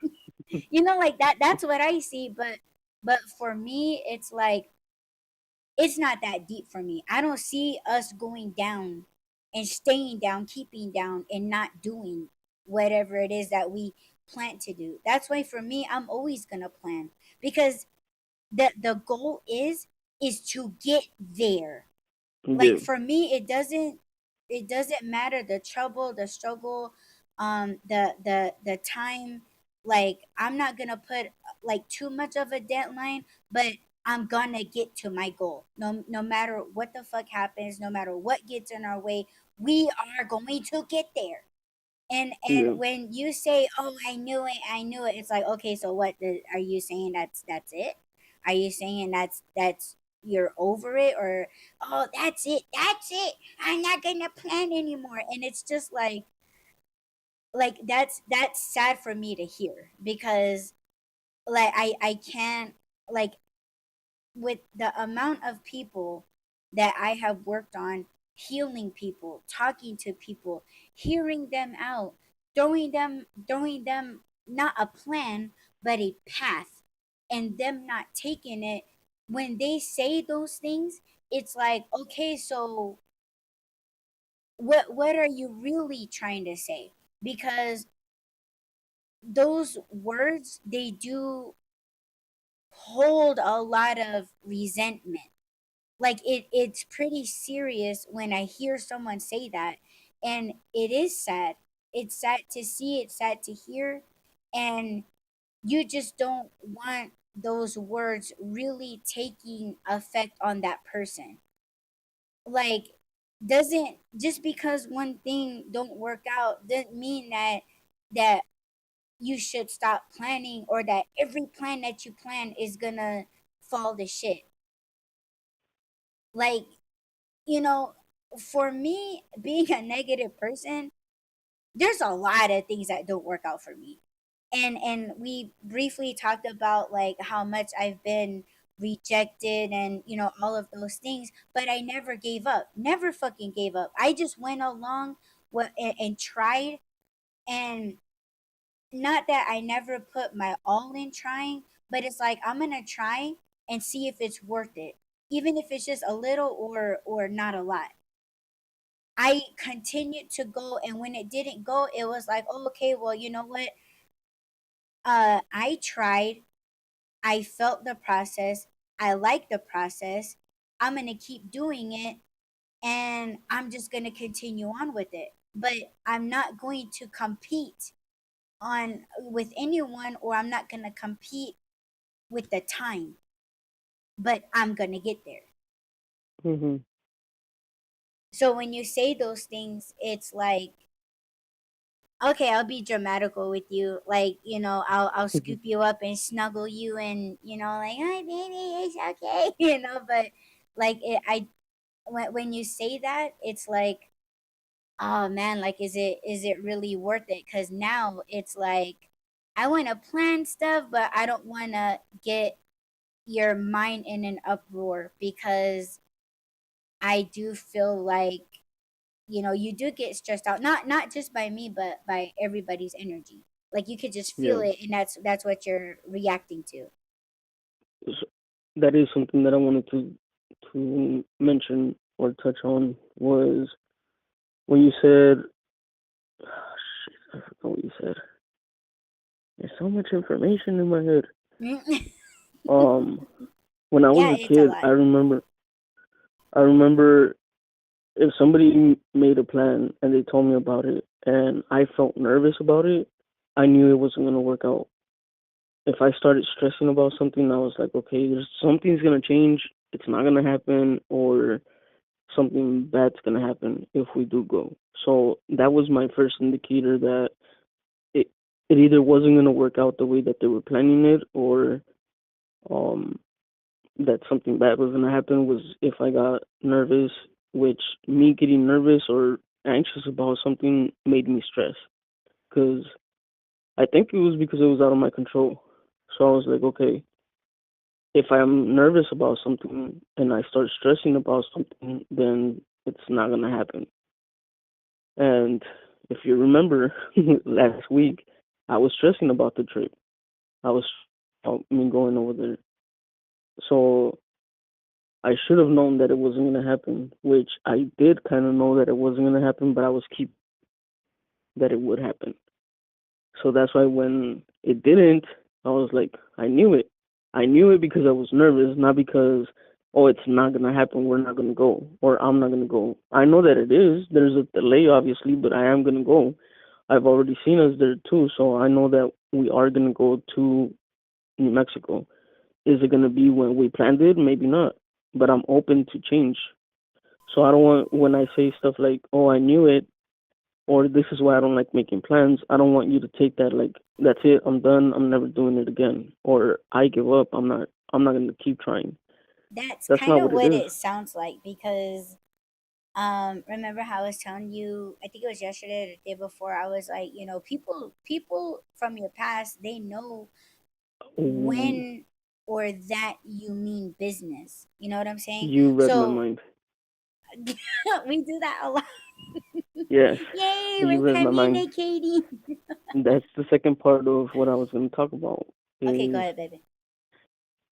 Speaker 1: like that's what I see. But for me, it's like, it's not that deep for me. I don't see us going down and staying down, keeping down, and not doing whatever it is that we plan to do. That's why for me, I'm always gonna plan, because the goal is to get there. Like
Speaker 2: Yeah,
Speaker 1: for me, it doesn't matter the trouble, the struggle, the time. Like I'm not gonna put like too much of a deadline, but I'm gonna get to my goal. No matter what the fuck happens, no matter what gets in our way, we are going to get there. And
Speaker 2: yeah,
Speaker 1: when you say, "Oh, I knew it," it's like, okay, so are you saying? That's it? Are you saying that's you're over it, or oh, that's it? I'm not gonna plan anymore. And it's just like that's sad for me to hear, because like I can't, like, with the amount of people that I have worked on, healing people, talking to people, hearing them out, throwing them not a plan, but a path, and them not taking it. When they say those things, it's like, okay, so what are you really trying to say? Because those words, they do hold a lot of resentment. Like it's pretty serious when I hear someone say that. And it is sad. It's sad to see, it's sad to hear. And you just don't want those words really taking effect on that person. Like, doesn't, just because one thing don't work out doesn't mean that you should stop planning, or that every plan that you plan is gonna fall to shit. Like, you know, for me, being a negative person, there's a lot of things that don't work out for me. And we briefly talked about like how much I've been rejected, and all of those things, but I never gave up. Never fucking gave up. I just went along and tried. And not that I never put my all in trying, but it's like, I'm going to try and see if it's worth it. Even if it's just a little, or not a lot. I continued to go, and when it didn't go, it was like, oh, okay, well, you know what? I tried. I felt the process. I like the process. I'm gonna keep doing it, and I'm just gonna continue on with it. But I'm not going to compete on with anyone, or I'm not gonna compete with the time. But I'm gonna get there.
Speaker 2: mhm,
Speaker 1: So when you say those things, it's like, okay, I'll be dramatical with you. Like, I'll
Speaker 2: mhm.
Speaker 1: scoop you up and snuggle you, and like, hi baby, it's okay, but like when you say that, it's like, oh man, like, is it really worth it? Because now it's like, I want to plan stuff, but I don't want to get your mind in an uproar, because I do feel like, you do get stressed out, not just by me, but by everybody's energy. Like, you could just feel
Speaker 2: Yeah,
Speaker 1: it, and that's what you're reacting to.
Speaker 2: S- that is something that I wanted to mention or touch on was when you said, shit, I forgot what you said. There's so much information in my head. Um, when I
Speaker 1: Yeah,
Speaker 2: was a
Speaker 1: it's a
Speaker 2: kid,
Speaker 1: lot.
Speaker 2: I remember if somebody made a plan and they told me about it and I felt nervous about it, I knew it wasn't gonna work out. If I started stressing about something, I was like, okay, there's something's gonna change. It's not gonna happen, or something bad's gonna happen if we do go. So that was my first indicator that it it either wasn't gonna work out the way that they were planning it, or um that something bad was gonna happen. Was if I got nervous, which me getting nervous or anxious about something made me stress. Because I think it was because it was out of my control. So I was like, okay, if I'm nervous about something and I start stressing about something, then it's not gonna happen. And if you remember, last week I was stressing about the trip. I was about me going over there. So I should have known that it wasn't gonna happen, which I did kind of know that it wasn't gonna happen, but I was keep that it would happen. So that's why when it didn't, I was like, I knew it. I knew it because I was nervous, not because, oh, it's not gonna happen. We're not gonna go, or I'm not gonna go. I know that it is. There's a delay, obviously, but I am gonna go. I've already seen us there too, so I know that we are gonna go to New Mexico. Is it gonna be when we planned it? Maybe not, but I'm open to change. So I don't want when I say stuff like, "Oh, I knew it," or "This is why I don't like making plans." I don't want you to take that like, "That's it. I'm done. I'm never doing it again," or "I give up. I'm not going to keep trying."
Speaker 1: That's
Speaker 2: That's
Speaker 1: kind
Speaker 2: not
Speaker 1: of
Speaker 2: what it
Speaker 1: what
Speaker 2: is.
Speaker 1: it sounds like because remember how I was telling you, I think it was yesterday or the day before, I was like, people from your past, they know
Speaker 2: Ooh,
Speaker 1: when or that you mean business. You know what I'm saying?
Speaker 2: you read my
Speaker 1: So
Speaker 2: mind.
Speaker 1: we do that a lot.
Speaker 2: Yes,
Speaker 1: Yay,
Speaker 2: you
Speaker 1: we're
Speaker 2: read my mind.
Speaker 1: communicating.
Speaker 2: That's the second part of what I was going to talk about.
Speaker 1: Okay, go
Speaker 2: Is
Speaker 1: ahead, baby.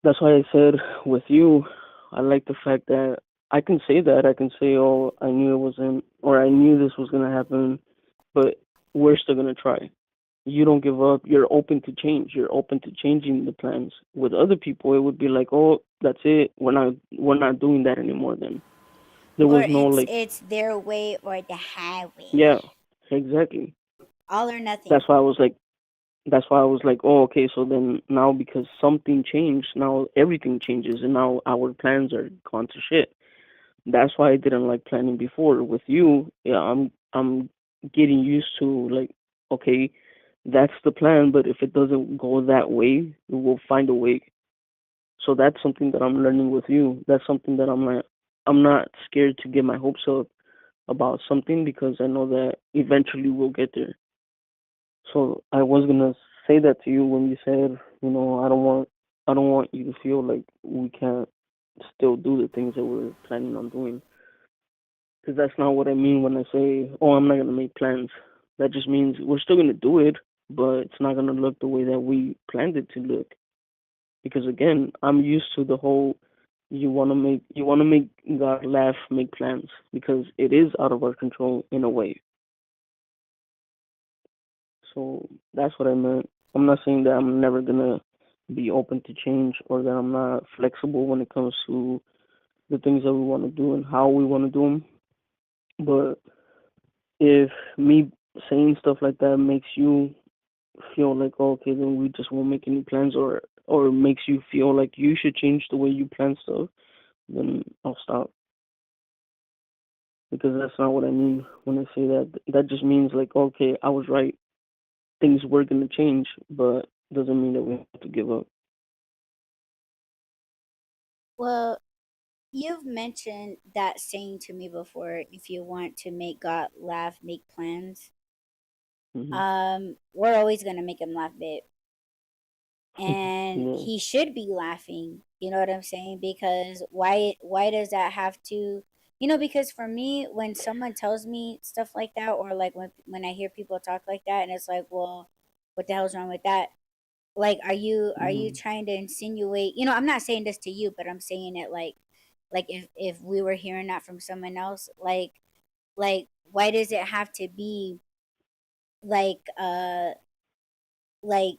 Speaker 2: That's why I said with you, I like the fact that I can say that. I can say, "Oh, I knew it wasn't," or "I knew this was gonna happen," but we're still gonna try. You don't give up. You're open to change. You're open to changing the plans. With other people, it would be like, "Oh, that's it. We're not doing that anymore." Then there
Speaker 1: Or
Speaker 2: was no like,
Speaker 1: it's their way or the highway.
Speaker 2: yeah, exactly.
Speaker 1: All or nothing.
Speaker 2: That's why I was like, oh, okay. So then now because something changed, now everything changes, and now our plans are gone to shit. That's why I didn't like planning before. With you, yeah, I'm getting used to like, okay, that's the plan, but if it doesn't go that way, we will find a way. So that's something that I'm learning with you. That's something that I'm not scared to get my hopes up about something because I know that eventually we'll get there. So I was gonna say that to you when you said, I don't want you to feel like we can't still do the things that we're planning on doing. Because that's not what I mean when I say, "Oh, I'm not gonna make plans." That just means we're still gonna do it, but it's not gonna look the way that we planned it to look. Because again, I'm used to the whole you wanna make God laugh, make plans because it is out of our control in a way. So that's what I meant. I'm not saying that I'm never gonna be open to change or that I'm not flexible when it comes to the things that we want to do and how we want to do them. But if me saying stuff like that makes you feel like, oh, okay, then we just won't make any plans, or makes you feel like you should change the way you plan stuff, then I'll stop because that's not what I mean when I say that. That just means like, okay, I was right. Things were gonna change, but doesn't mean that we have to give up.
Speaker 1: Well, you've mentioned that saying to me before, if you want to make God laugh, make plans.
Speaker 2: Hmm.
Speaker 1: We're always gonna make him laugh, babe. And
Speaker 2: Yeah.
Speaker 1: he should be laughing. You know what I'm saying? Because why does that have to, because for me, when someone tells me stuff like that, or like when I hear people talk like that, and it's like, well, what the hell's wrong with that? Like, are you
Speaker 2: Hmm.
Speaker 1: trying to insinuate, I'm not saying this to you, but I'm saying it like if we were hearing that from someone else, like why does it have to be like like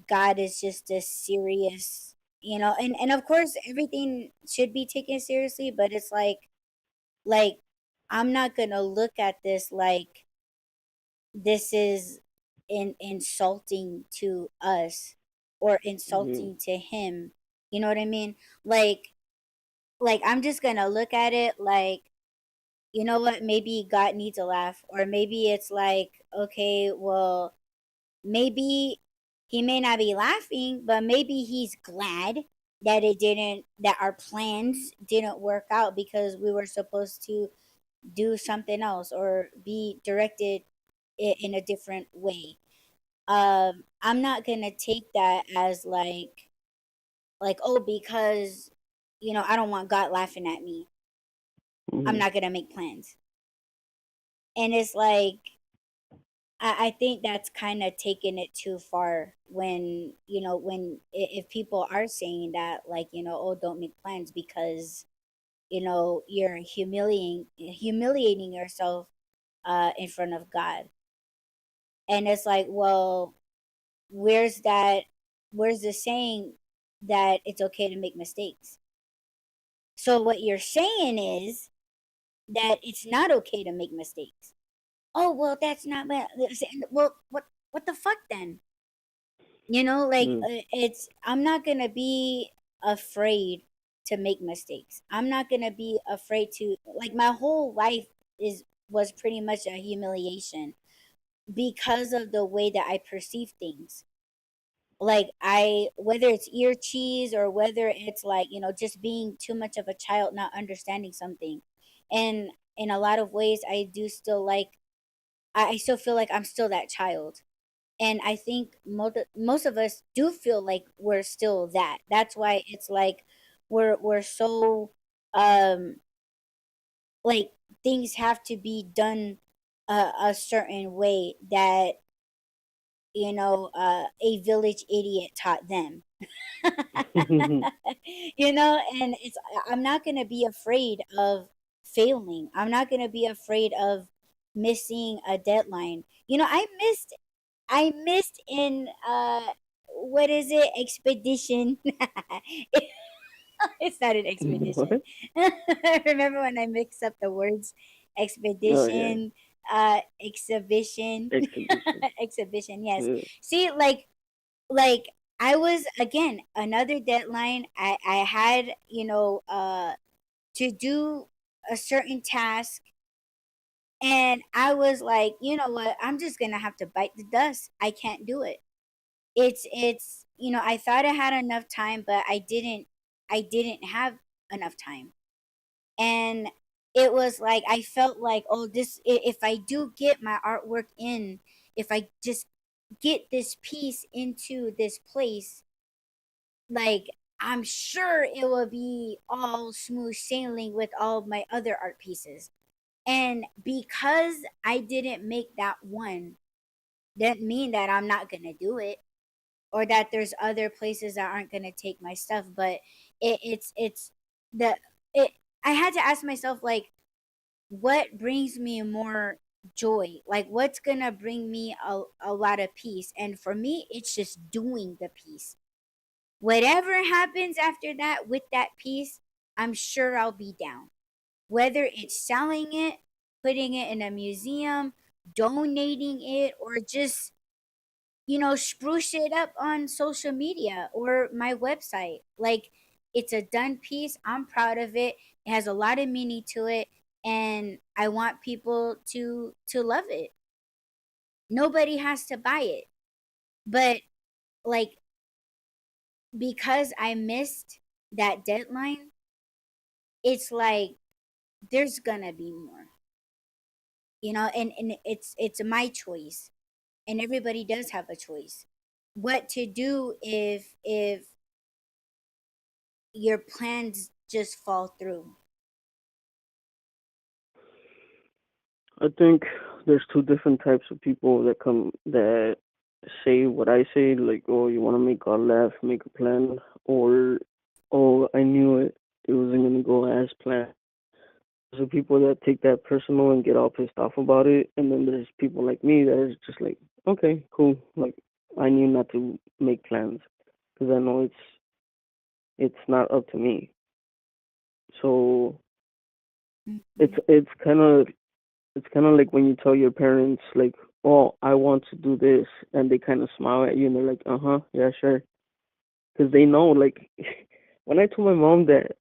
Speaker 1: God is just a serious, and of course everything should be taken seriously, but it's like I'm not gonna look at this like this is insulting to us or
Speaker 2: Yeah.
Speaker 1: insulting to him. You know what I mean? Like I'm just gonna look at it like you know what, maybe God needs a laugh, or maybe it's like, okay, well, maybe he may not be laughing, but maybe he's glad that that our plans didn't work out because we were supposed to do something else or be directed in a different way. I'm not gonna take that as like, oh, because I don't want God laughing at me, I'm
Speaker 2: Hmm.
Speaker 1: not gonna make plans. And it's like, I think that's kind of taking it too far when if people are saying that, like, oh, don't make plans because you're humiliating yourself in front of God. And it's like, well, where's that where's the saying that it's okay to make mistakes? So what you're saying is that it's not okay to make mistakes. Oh, well, that's not bad. Well, what the fuck then? Like,
Speaker 2: Mm.
Speaker 1: it's I'm not going to be afraid to make mistakes. I'm not going to be afraid to, like, my whole life is was pretty much a humiliation because of the way that I perceive things. Like, I whether it's ear cheese or whether it's like, just being too much of a child, not understanding something. And in a lot of ways, I do still like I still feel like I'm still that child. And I think most of us do feel like we're still that. That's why it's like we're so um like, things have to be done a certain way that a village idiot taught them. And I'm not going to be afraid of failing. I'm not going to be afraid of missing a deadline. I missed in what is it? Expedition. It's not an expedition.
Speaker 2: What?
Speaker 1: Remember when I mixed up the words?
Speaker 2: Oh yeah,
Speaker 1: Expedition, exhibition,
Speaker 2: exhibition.
Speaker 1: exhibition. Yes.
Speaker 2: Yeah.
Speaker 1: See, like I was, again, another deadline. I had, to do a certain task, and I was like, you know what? I'm just gonna have to bite the dust. I can't do it. It's I thought I had enough time, but I didn't have enough time. And it was like I felt like, oh, if I do get my artwork in, if I just get this piece into this place, like, I'm sure it will be all smooth sailing with all of my other art pieces. And because I didn't make that one, doesn't mean that I'm not gonna do it, or that there's other places that aren't gonna take my stuff. But it's the it. I had to ask myself, like, what brings me more joy? Like, what's gonna bring me a lot of peace? And for me, it's just doing the piece. Whatever happens after that with that piece, I'm sure I'll be down. Whether it's selling it, putting it in a museum, donating it, or just, spruce it up on social media or my website. Like, it's a done piece. I'm proud of it. It has a lot of meaning to it, and I want people to love it. Nobody has to buy it. But, like, because I missed that deadline, it's like there's gonna be more. And it's my choice, and everybody does have a choice what to do if your plans just fall through.
Speaker 2: I think there's two different types of people that say what I say, like, oh, you want to make God laugh, make a plan, or oh, I knew it wasn't gonna go as planned. There's people that take that personal and get all pissed off about it, and then there's people like me that is just like, okay, cool, like I knew not to make plans because I know it's not up to me. So it's
Speaker 1: Mhm.
Speaker 2: it's kind of it's kind of like when you tell your parents like, "Oh, I want to do this," and they kind of smile at you and they're like, "Uh huh, yeah, sure," because they know. Like when I told my mom that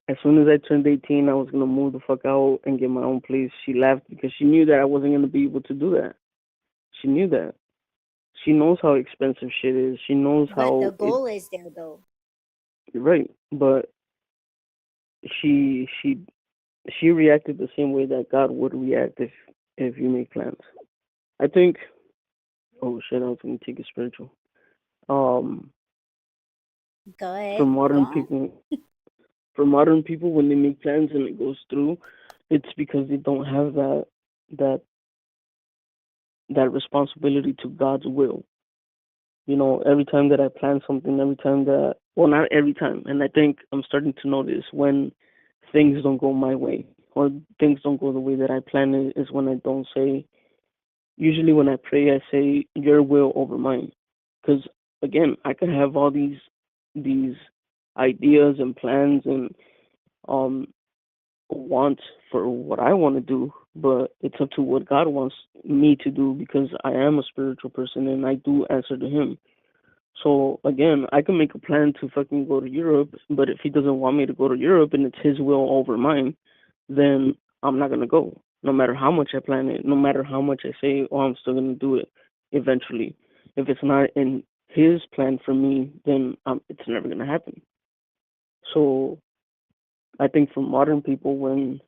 Speaker 2: As soon as I turned 18, I was gonna move the fuck out and get my own place. She laughed because she knew that I wasn't gonna be able to do that. She knew that. She knows how expensive shit is. She knows
Speaker 1: But the
Speaker 2: how it.
Speaker 1: goal is there though.
Speaker 2: Right, but she reacted the same way that God would react if you make plans. I think. Oh shit! I was gonna take it spiritual. Um,
Speaker 1: Go
Speaker 2: for
Speaker 1: ahead. Go
Speaker 2: modern
Speaker 1: on.
Speaker 2: people, when they make plans and it goes through, it's because they don't have that that responsibility to God's will. Every time that I plan something, every time that, well, not every time, and I think I'm starting to notice when things don't go my way or things don't go the way that I plan it is when I don't say, usually when I pray, I say, your will over mine. Because, again, I could have all these ideas and plans and um, want for what I want to do, but it's up to what God wants me to do because I am a spiritual person and I do answer to Him. So again, I can make a plan to fucking go to Europe, but if he doesn't want me to go to Europe and it's his will over mine, then I'm not gonna go. No matter how much I plan it, no matter how much I say, oh, I'm still gonna do it eventually. If it's not in his plan for me, then it's never gonna happen. So I think for modern people, when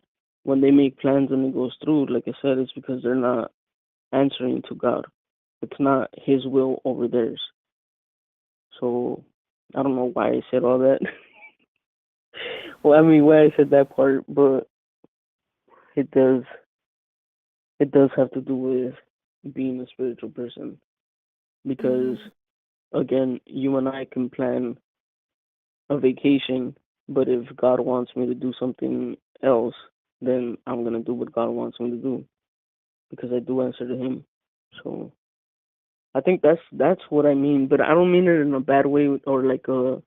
Speaker 2: they make plans and it goes through, like I said, it's because they're not answering to God. It's not His will over theirs. So I don't know why I said all that. Well, I mean, why I said that part, but it does it does have to do with being a spiritual person because
Speaker 1: Hmm.
Speaker 2: again, you and I can plan a vacation, but if God wants me to do something else, then I'm gonna do what God wants me to do because I do answer to Him. So I think that's what I mean, but I don't mean it in a bad way or like a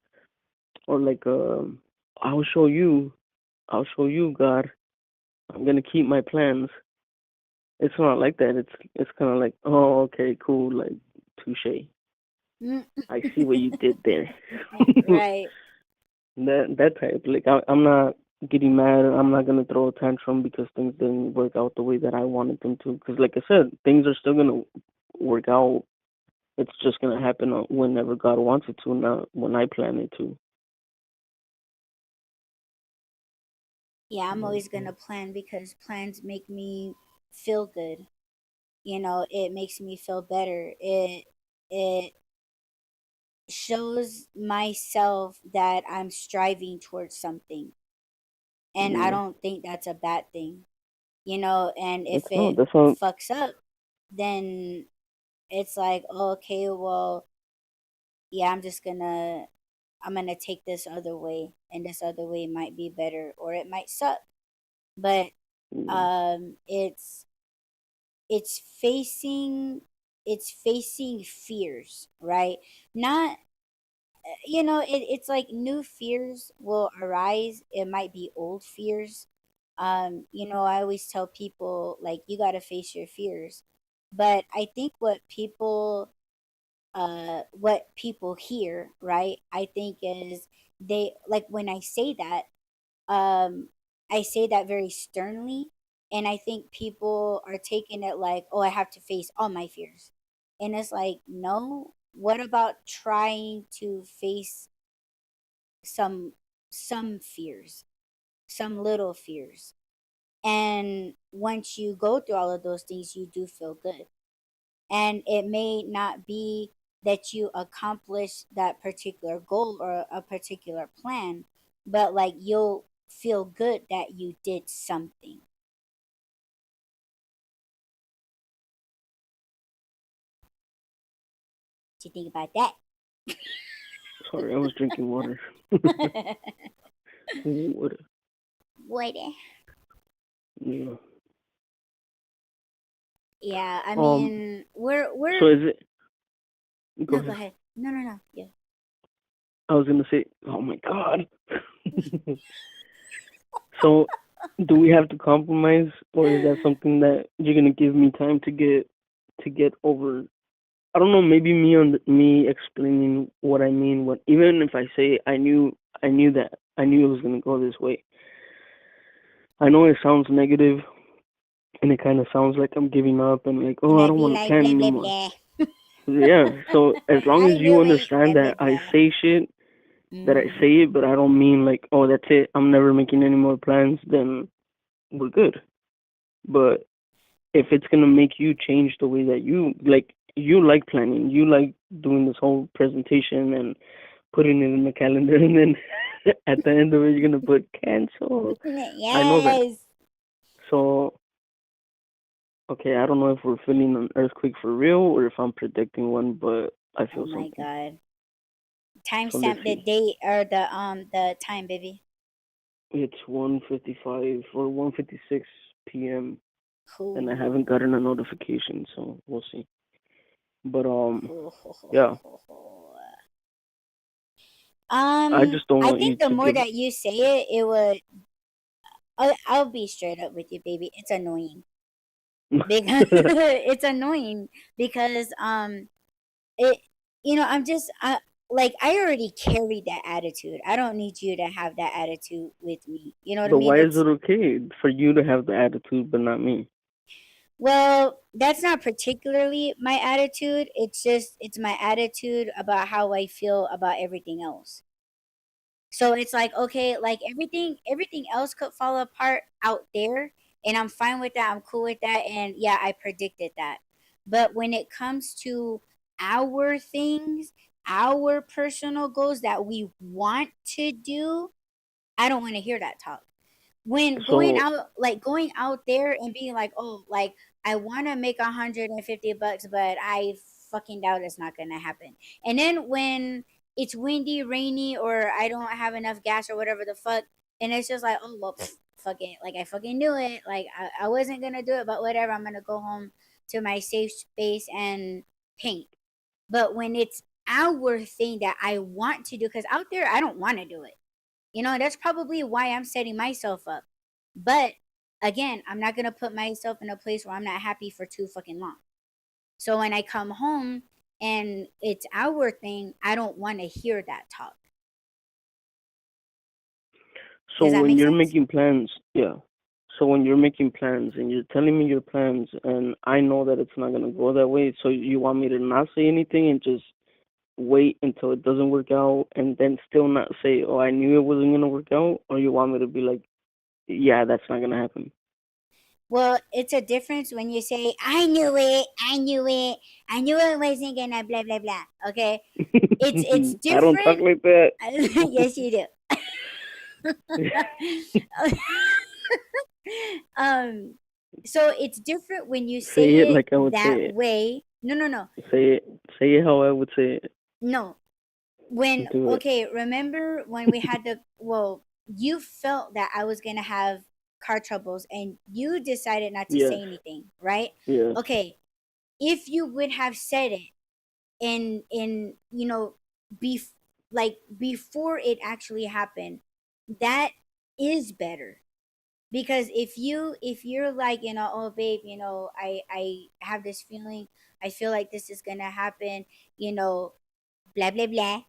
Speaker 2: I'll show you, God. I'm gonna keep my plans. It's not like that. It's kind of like, oh, okay, cool, like touche. I see what you did there.
Speaker 1: Right.
Speaker 2: That type. Like I'm not getting mad. I'm not gonna throw a tantrum because things didn't work out the way that I wanted them to. Because like I said, things are still gonna work out. It's just gonna happen whenever God wants it to, not when I plan it to.
Speaker 1: Yeah, I'm
Speaker 2: But
Speaker 1: always gonna plan because plans make me feel good. It makes me feel better. It shows myself that I'm striving towards something. And I
Speaker 2: yeah,
Speaker 1: don't think that's a bad thing. And if
Speaker 2: it's not.
Speaker 1: it
Speaker 2: That's not.
Speaker 1: fucks up, then it's like, oh, okay, well, yeah, I'm gonna take this other way, and this other way might be better or it might suck. But
Speaker 2: Yeah,
Speaker 1: um it's it's facing it's facing fears, right? Not it's like new fears will arise. It might be old fears. I always tell people, like, you got to face your fears. But I think what people hear, right, I think is, they like, when um I say that very sternly, and I think people are taking it like, oh, I have to face all my fears. And it's like, no, what about trying to face some some fears, some little fears? And once you go through all of those things, you do feel good. And it may not be that you accomplish that particular goal or a particular plan, but like, you'll feel good that you did something. What you think about
Speaker 2: sorry, I was drinking water.
Speaker 1: that?
Speaker 2: Water.
Speaker 1: What?
Speaker 2: Yeah.
Speaker 1: Yeah, I
Speaker 2: Um.
Speaker 1: mean, we're
Speaker 2: So is it? Go
Speaker 1: no, go
Speaker 2: ahead.
Speaker 1: ahead. No, no, no. Yeah.
Speaker 2: I was gonna say. Oh my God. So, do we have to compromise, or is that something that you're gonna give me time to get over? I don't know. Maybe me explaining what I mean. What even if I say I knew I knew that. I knew it was gonna go this way. I know it sounds negative, and it kind of sounds like I'm giving up and like,
Speaker 1: And
Speaker 2: oh, I
Speaker 1: I'd
Speaker 2: don't
Speaker 1: be
Speaker 2: want to
Speaker 1: like,
Speaker 2: plan
Speaker 1: blah, blah,
Speaker 2: anymore.
Speaker 1: blah.
Speaker 2: Yeah. So as long
Speaker 1: I
Speaker 2: as you
Speaker 1: knew it, blah,
Speaker 2: understand
Speaker 1: blah,
Speaker 2: that I
Speaker 1: blah.
Speaker 2: say shit, that I
Speaker 1: Mm-hmm.
Speaker 2: say it, but I don't mean like, oh, that's it. I'm never making any more plans. Then we're good. But if it's gonna make you change the way that you like planning, you like doing this whole presentation and putting it in the calendar, and then at the end of it, you're gonna put cancel. I know that.
Speaker 1: Yes.
Speaker 2: So okay, I don't know if we're feeling an earthquake for real or if I'm predicting one, but I
Speaker 1: Oh
Speaker 2: feel
Speaker 1: my
Speaker 2: something.
Speaker 1: God.
Speaker 2: So let's
Speaker 1: Timestamp the
Speaker 2: see.
Speaker 1: date or the time, baby.
Speaker 2: It's 1:55 or 1:56 p.m. and I haven't
Speaker 1: Ooh.
Speaker 2: gotten a notification, so we'll see. But
Speaker 1: Ho, ho, ho, ho,
Speaker 2: yeah,
Speaker 1: ho, ho.
Speaker 2: I just don't
Speaker 1: I
Speaker 2: want you
Speaker 1: think the
Speaker 2: to
Speaker 1: more
Speaker 2: give.
Speaker 1: that you say it, it would. I'll be straight up with you, baby. It's annoying because it's annoying because it I'm just like I already carry that attitude. I don't need you to have that attitude with me. You know what I
Speaker 2: But
Speaker 1: mean?
Speaker 2: why is
Speaker 1: It's
Speaker 2: it okay for you to have the attitude but not me?
Speaker 1: Well, that's not particularly my attitude. It's my attitude about how I feel about everything else. So it's like, okay, like everything else could fall apart out there, and I'm fine with that. I'm cool with that, and yeah, I predicted that. But when it comes to our things, our personal goals that we want to do, I don't want to hear that talk. When
Speaker 2: So
Speaker 1: going out there and being like, oh, like I want to make $150, but I fucking doubt it's not gonna happen. And then when it's windy, rainy, or I don't have enough gas or whatever the fuck, and it's just like, oh well, fuck it, like I fucking knew it, like I wasn't gonna do it, but whatever, I'm gonna go home to my safe space and paint. But when it's our thing that I want to do, because out there I don't want to do it, that's probably why I'm setting myself up. But again, I'm not going to put myself in a place where I'm not happy for too fucking long. So when I come home and it's our thing, I don't want to hear that talk.
Speaker 2: so
Speaker 1: Does that
Speaker 2: when
Speaker 1: make
Speaker 2: you're
Speaker 1: sense?
Speaker 2: making plans, yeah. So when you're making plans and you're telling me your plans and I know that it's not gonna go that way, so you want me to not say anything and just wait until it doesn't work out and then still not say, oh, I knew it wasn't gonna work out, or you want me to be like, yeah, that's not gonna happen.
Speaker 1: Well, it's a difference when you say, I knew it, I knew it, I knew it wasn't gonna blah blah blah. Okay. It's
Speaker 2: I don't talk
Speaker 1: different.
Speaker 2: like that.
Speaker 1: Yes, you do. um so it's different when you
Speaker 2: Say it
Speaker 1: say it
Speaker 2: like I would say
Speaker 1: that
Speaker 2: it.
Speaker 1: way. No, no, no.
Speaker 2: Say it. Say it how I would say it.
Speaker 1: No. When
Speaker 2: Do it.
Speaker 1: Okay, remember when we had the well, you felt that I was going to have car troubles and you decided not to
Speaker 2: Yes.
Speaker 1: say anything, right?
Speaker 2: Yes.
Speaker 1: Okay, if you would have said it in bef- like before it actually happened, that is better. Because if you're like, oh babe, I have this feeling, I feel like this is gonna happen, blah blah blah.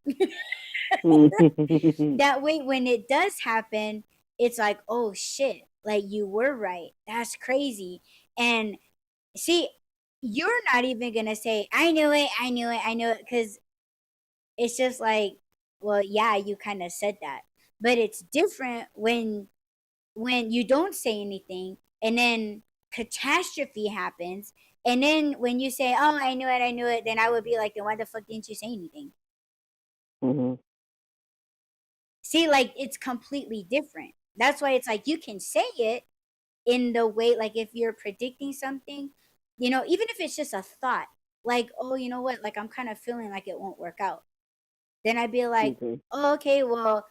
Speaker 1: That way when it does happen, it's like, oh shit, like you were right, that's crazy. And see, you're not even gonna say, I knew it, I knew it, I knew it, because it's just like, well, yeah, you kind of said that. But it's different when you don't say anything and then catastrophe happens, and then when you say, oh, I knew it, I knew it, then I would be like, then why the fuck didn't you say anything?
Speaker 2: Mhm.
Speaker 1: See, like it's completely different. That's why it's like you can say it in the way, like if you're predicting something, even if it's just a thought, like, oh, you know what, like I'm kind of feeling like it won't work out, then I'd be like,
Speaker 2: Okay.
Speaker 1: oh, okay, well,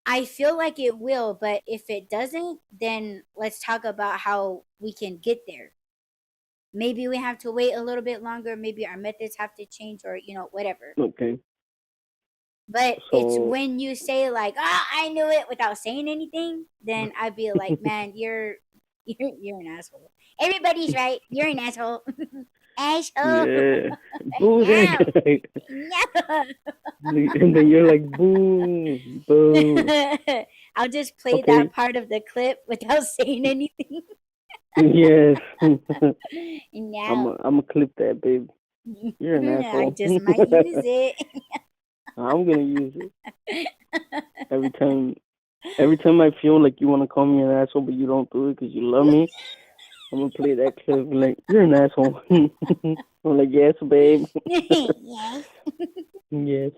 Speaker 1: I feel like it will, but if it doesn't, then let's talk about how we can get there. Maybe we have to wait a little bit longer, maybe our methods have to change, or whatever.
Speaker 2: Okay.
Speaker 1: But it's
Speaker 2: So
Speaker 1: when you say like, "Ah, I knew it," without saying anything, then I'd be like, "Man, you're you're an asshole. Everybody's right. You're an asshole." Asshole.
Speaker 2: Yeah. Boo that
Speaker 1: No.
Speaker 2: guy.
Speaker 1: No.
Speaker 2: And then you're like, boo, boo.
Speaker 1: I'll just play that
Speaker 2: Okay.
Speaker 1: part of the clip without saying anything.
Speaker 2: Yes.
Speaker 1: No.
Speaker 2: I'm gonna clip that, babe. You're an
Speaker 1: I
Speaker 2: asshole.
Speaker 1: just might use it.
Speaker 2: I'm gonna use it every time. Every time I feel like you want to call me an asshole, but you don't do it because you love me, I'm gonna play that clip. Like, you're an asshole. I'm like, yes, babe.
Speaker 1: Yes.
Speaker 2: Yes.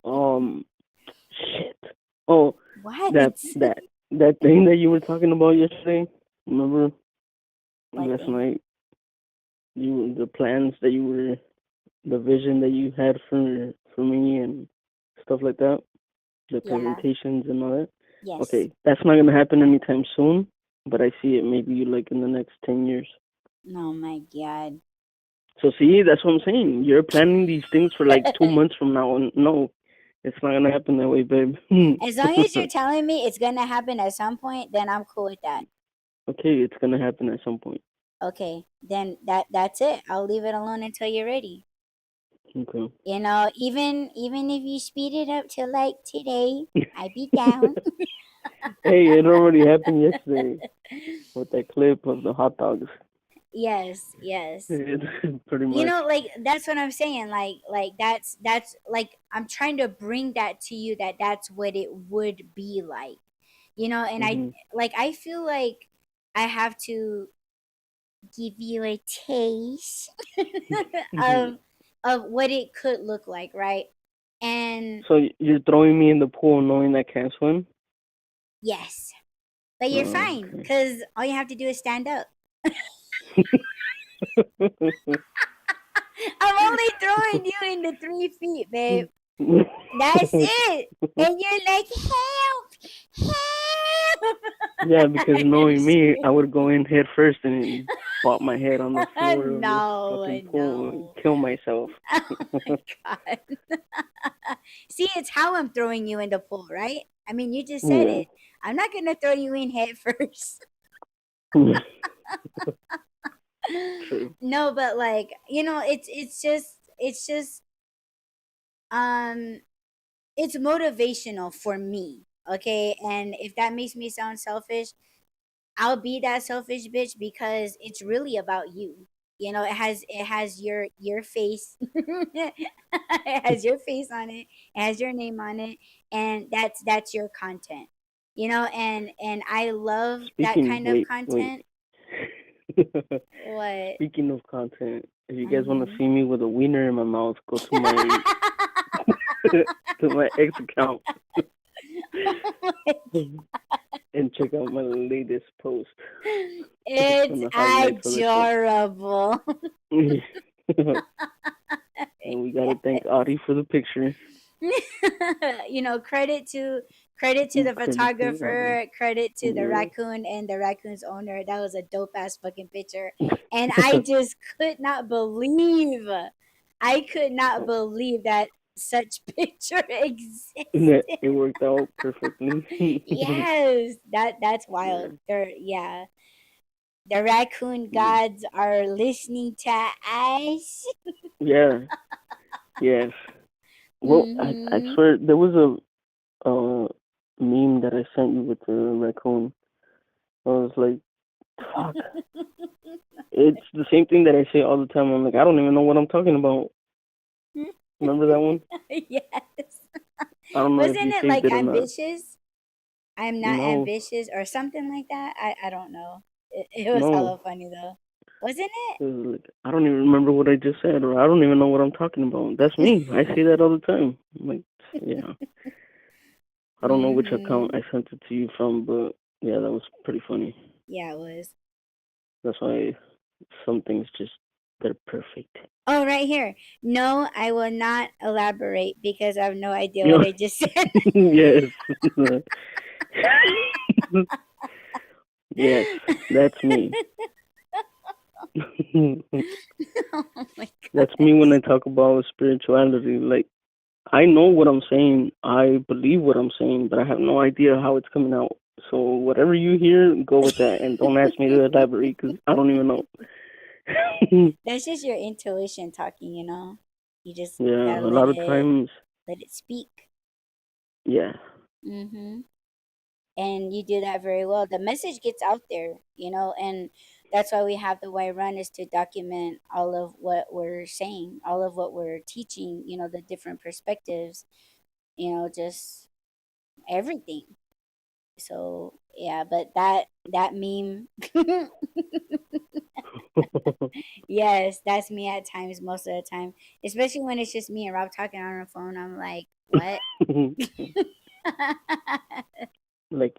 Speaker 2: Um. Shit. Oh,
Speaker 1: What?
Speaker 2: that that that thing that you were talking about yesterday. Remember
Speaker 1: What
Speaker 2: last
Speaker 1: thing?
Speaker 2: night? The plans that you were, the vision that you had for me and stuff like that. The
Speaker 1: Yeah.
Speaker 2: presentations and all that.
Speaker 1: Yes.
Speaker 2: Okay, that's not gonna happen anytime soon. But I see it maybe like in the next 10 years.
Speaker 1: Oh my god.
Speaker 2: So see, that's what I'm saying. You're planning these things for like 2 months from now, and no, it's not gonna happen that way, babe.
Speaker 1: As long as you're telling me it's gonna happen at some point, then I'm cool with that.
Speaker 2: Okay, it's gonna happen at some point.
Speaker 1: Okay, then that's it. I'll leave it alone until you're ready.
Speaker 2: Okay.
Speaker 1: Even if you speed it up to like today, I'd be down.
Speaker 2: Hey, it already happened yesterday with that clip of the hot dogs.
Speaker 1: Yes, yes.
Speaker 2: It's pretty much.
Speaker 1: Like that's what I'm saying. Like that's like I'm trying to bring that to you that that's what it would be like. And
Speaker 2: Hmm.
Speaker 1: I feel like I have to give you a taste of what it could look like, right? And
Speaker 2: So you're throwing me in the pool knowing I can't swim?
Speaker 1: yes, but you're
Speaker 2: Oh,
Speaker 1: fine
Speaker 2: okay.
Speaker 1: because all you have to do is stand up. I'm only throwing you in the 3 feet, babe. That's it. And you're like, help, help.
Speaker 2: Yeah, because
Speaker 1: I'm
Speaker 2: knowing me, I
Speaker 1: screaming.
Speaker 2: would go in head first and bop my head on the floor of this
Speaker 1: No,
Speaker 2: fucking pool and
Speaker 1: no.
Speaker 2: kill myself.
Speaker 1: Oh my god. See, it's how I'm throwing you in the pool, right? I mean, you just said
Speaker 2: Yeah.
Speaker 1: it. I'm not gonna throw you in head first.
Speaker 2: True.
Speaker 1: No, but like, it's just um it's motivational for me. Okay. And if that makes me sound selfish, I'll be that selfish bitch because it's really about you. It has your face. It has your face on it. It has your name on it, and that's your content. And I love that
Speaker 2: Speaking,
Speaker 1: kind of
Speaker 2: wait.
Speaker 1: content. What?
Speaker 2: Speaking of content, if you guys want to
Speaker 1: Mm-hmm.
Speaker 2: see me with a wiener in my mouth, go to my to my ex account and check out my latest post on
Speaker 1: It's
Speaker 2: the highlights of the show.
Speaker 1: adorable.
Speaker 2: And we gotta thank Audie for the picture.
Speaker 1: Credit to the
Speaker 2: Credit to Audie.
Speaker 1: photographer, credit to the
Speaker 2: Yeah.
Speaker 1: raccoon and the raccoon's owner. That was a dope ass fucking picture. And I just could not believe, that such picture
Speaker 2: That
Speaker 1: existed.
Speaker 2: it worked out perfectly.
Speaker 1: Yes, that's
Speaker 2: Yeah.
Speaker 1: wild. Yeah, the raccoon gods are listening to us.
Speaker 2: Yeah. Yes. Well, I
Speaker 1: Mm-hmm.
Speaker 2: swear there was a meme that I sent you with the raccoon. I was like, fuck. It's the same thing that I say all the time. I'm like, I don't even know what I'm talking about. Remember that one?
Speaker 1: Yes.
Speaker 2: I don't know if
Speaker 1: Wasn't
Speaker 2: you
Speaker 1: it
Speaker 2: saved
Speaker 1: like
Speaker 2: it or not.
Speaker 1: ambitious? I'm not
Speaker 2: No,
Speaker 1: ambitious or something like that. I don't know. It was
Speaker 2: no.
Speaker 1: hella funny though. Wasn't
Speaker 2: It was like, I don't even remember what I just said, or I don't even know what I'm talking about. That's
Speaker 1: it?
Speaker 2: me. I say that all the time. I'm like, yeah. I don't know which account
Speaker 1: Mm-hmm.
Speaker 2: I sent it to you from, but yeah, that was pretty funny.
Speaker 1: Yeah, it was.
Speaker 2: That's why some things just, they're perfect.
Speaker 1: Oh, right here. No, I will not elaborate because I have no idea
Speaker 2: You
Speaker 1: what
Speaker 2: know,
Speaker 1: I just said.
Speaker 2: yes. Yes, that's me.
Speaker 1: Oh my
Speaker 2: That's
Speaker 1: god.
Speaker 2: me when I talk about spirituality. Like, I know what I'm saying. I believe what I'm saying, but I have no idea how it's coming out. So whatever you hear, go with that, and don't ask me to elaborate because I don't even know.
Speaker 1: That's just your intuition talking, you know. You
Speaker 2: Yeah,
Speaker 1: gotta
Speaker 2: a lot of times,
Speaker 1: let it speak.
Speaker 2: yeah.
Speaker 1: Mm-hmm. And you do that very well. The message gets out there, you know, and that's why we have the Why Run, is to document all of what we're saying, all of what we're teaching, you know, the different perspectives, you know, just everything. So yeah, but that meme, yes, that's me at times, most of the time, especially when it's just me and Rob talking on the phone. I'm like, what?
Speaker 2: Like,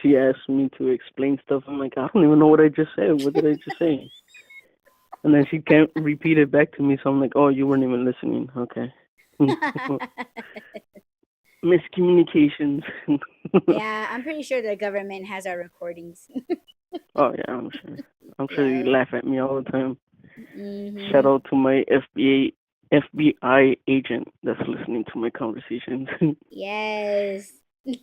Speaker 2: she asked me to explain stuff. I'm like, I don't even know what I just said. What did I just say? And then she can't repeat it back to me. So I'm like, oh, you weren't even listening. Okay. Miscommunications.
Speaker 1: Yeah, I'm pretty sure the government has our recordings.
Speaker 2: Oh yeah, I'm sure. I'm sure you
Speaker 1: Yeah.
Speaker 2: laugh at me all the time. Shout
Speaker 1: Mm-hmm.
Speaker 2: out to my FBI agent that's listening to my conversations.
Speaker 1: Yes.
Speaker 2: On